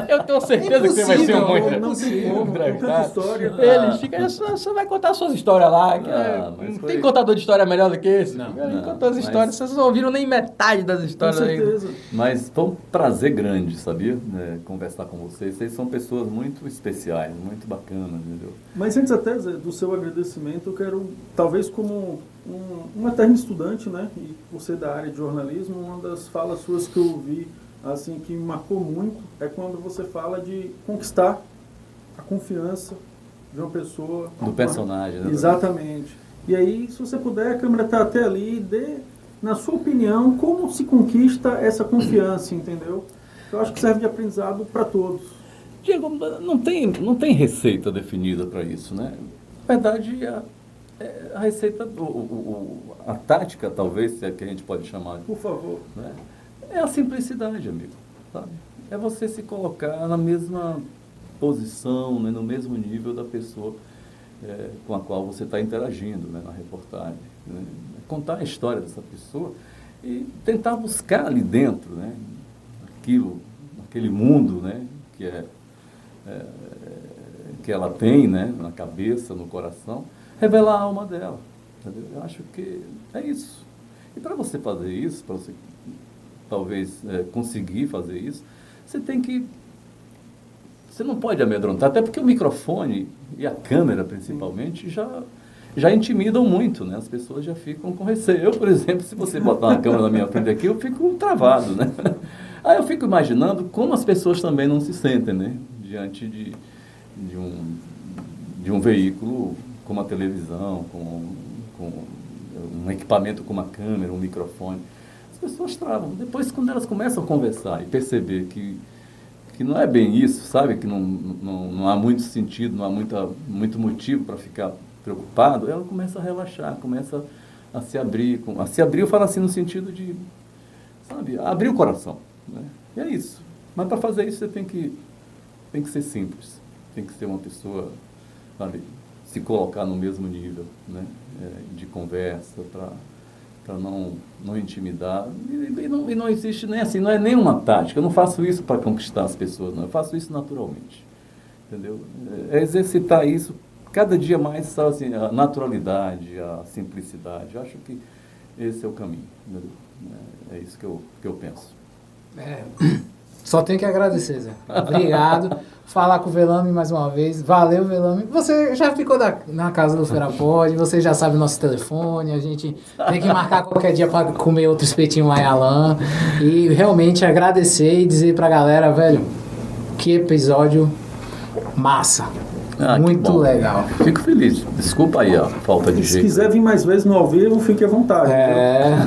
Speaker 3: eu tenho certeza que você vai ser um bom
Speaker 1: Impossível,
Speaker 4: não tem como,
Speaker 3: entrevistado.
Speaker 4: tanta história.
Speaker 3: Ele fica, você vai contar suas histórias lá. Que
Speaker 2: mas
Speaker 3: não
Speaker 2: foi-
Speaker 3: tem contador de história melhor do que esse.
Speaker 1: Não,
Speaker 3: Ele
Speaker 2: não,
Speaker 3: contou as
Speaker 2: mas-
Speaker 3: histórias, vocês não ouviram nem metade das
Speaker 4: Com
Speaker 3: histórias ainda.
Speaker 4: certeza.
Speaker 2: mas foi um prazer grande, sabia? Conversar com vocês. Vocês são pessoas muito especiais, muito bacanas, entendeu?
Speaker 4: Mas antes até, Zé, do seu agradecimento, eu quero, talvez como um eterno estudante, né, e você da área de jornalismo, uma das falas suas que eu ouvi, assim, que me marcou muito, é quando você fala de conquistar a confiança de uma pessoa.
Speaker 2: Do personagem, né?
Speaker 4: Exatamente. E aí, se você puder, a câmera está até ali, dê, na sua opinião, como se conquista essa confiança, entendeu? Eu acho que serve de aprendizado para todos.
Speaker 2: Diego, não tem receita definida para isso, né? Na verdade, a receita, a tática, talvez, se é que a gente pode chamar,
Speaker 4: Por favor.
Speaker 2: né? É a simplicidade, amigo, sabe? É você se colocar na mesma posição, né? No mesmo nível da pessoa com a qual você está interagindo, né? Na reportagem, né? Contar a história dessa pessoa e tentar buscar ali dentro, né? Aquele mundo, né? Que ela tem, né, na cabeça, no coração, revelar a alma dela. Entendeu? Eu acho que é isso. E para você fazer isso, para você talvez conseguir fazer isso, você tem que você não pode amedrontar, até porque o microfone e a câmera, principalmente, já intimidam muito, né? As pessoas já ficam com receio. Eu, por exemplo, se você botar uma câmera na minha frente aqui, eu fico travado, né? Aí eu fico imaginando como as pessoas também não se sentem, né? Diante de um veículo como a televisão, com um equipamento como a câmera, um microfone. As pessoas travam. Depois, quando elas começam a conversar e perceber que não é bem isso, sabe? Que não há muito sentido, não há muito motivo para ficar preocupado, ela começa a relaxar, começa a se abrir. A se abrir, eu falo assim, no sentido de, sabe, abrir o coração, né? E é isso. Mas para fazer isso, você tem que ser simples. Tem que ser uma pessoa, sabe, se colocar no mesmo nível, né? De conversa, para não intimidar. E não existe nem assim, não é nenhuma tática. Eu não faço isso para conquistar as pessoas, não. Eu faço isso naturalmente. Entendeu? É exercitar isso cada dia mais, sabe, assim, a naturalidade, a simplicidade. Eu acho que esse é o caminho. Entendeu? É isso que eu penso.
Speaker 1: Só tenho que agradecer, Zé. Obrigado. Falar com o Velame mais uma vez. Valeu, Velame. Você já ficou na casa do Feira Pod, você já sabe o nosso telefone, a gente tem que marcar qualquer dia para comer outro espetinho lá em Alain. E realmente agradecer e dizer pra galera, velho, que episódio massa. Muito legal.
Speaker 2: Fico feliz. Desculpa aí a falta de jeito.
Speaker 4: Se quiser vir mais vezes no ao vivo, fique à vontade.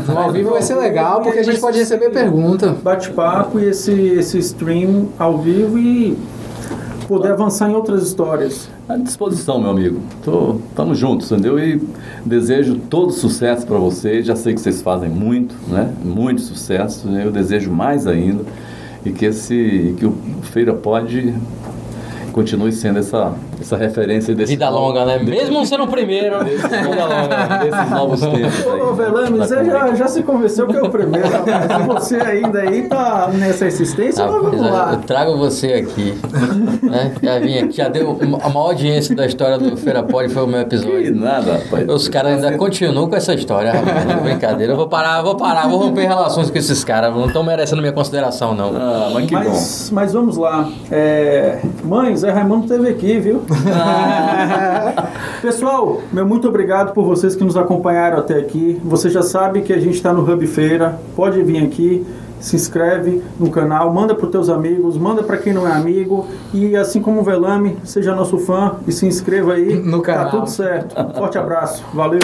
Speaker 1: No ao vivo vai ser legal, porque a gente pode receber pergunta.
Speaker 4: Bate-papo e esse stream ao vivo e poder avançar em outras histórias.
Speaker 2: À disposição, meu amigo. Estamos juntos, entendeu? E desejo todo sucesso para vocês. Já sei que vocês fazem muito, né? Muito sucesso. Eu desejo mais ainda. E que o Feira Pod continue sendo essa referência desse
Speaker 3: vida longa, né? Mesmo sendo o primeiro, vida longa,
Speaker 2: desses novos tempos.
Speaker 4: Ô, Velame, você já se convenceu que é o primeiro, rapaz. Você ainda aí tá nessa insistência, mas vamos lá.
Speaker 3: Eu trago você aqui, né? Já vim aqui, já deu a maior audiência da história do Feira Pod, foi o meu
Speaker 2: Que
Speaker 3: episódio.
Speaker 2: nada, rapaz.
Speaker 3: Os caras ainda continuam com essa história, rapaz. Não é brincadeira. Eu vou parar, vou romper relações com esses caras. Não estão merecendo minha consideração, não.
Speaker 2: Ah, mas que bom.
Speaker 4: Mas vamos lá. Mãe, Zé Raimundo esteve aqui, viu? Pessoal, meu muito obrigado por vocês que nos acompanharam até aqui. Você já sabe que a gente está no Hub Feira. Pode vir aqui, se inscreve no canal, manda para os teus amigos, manda para quem não é amigo. E assim como o Velame, seja nosso fã e se inscreva aí
Speaker 1: no canal.
Speaker 4: Tá tudo certo. Forte abraço. Valeu.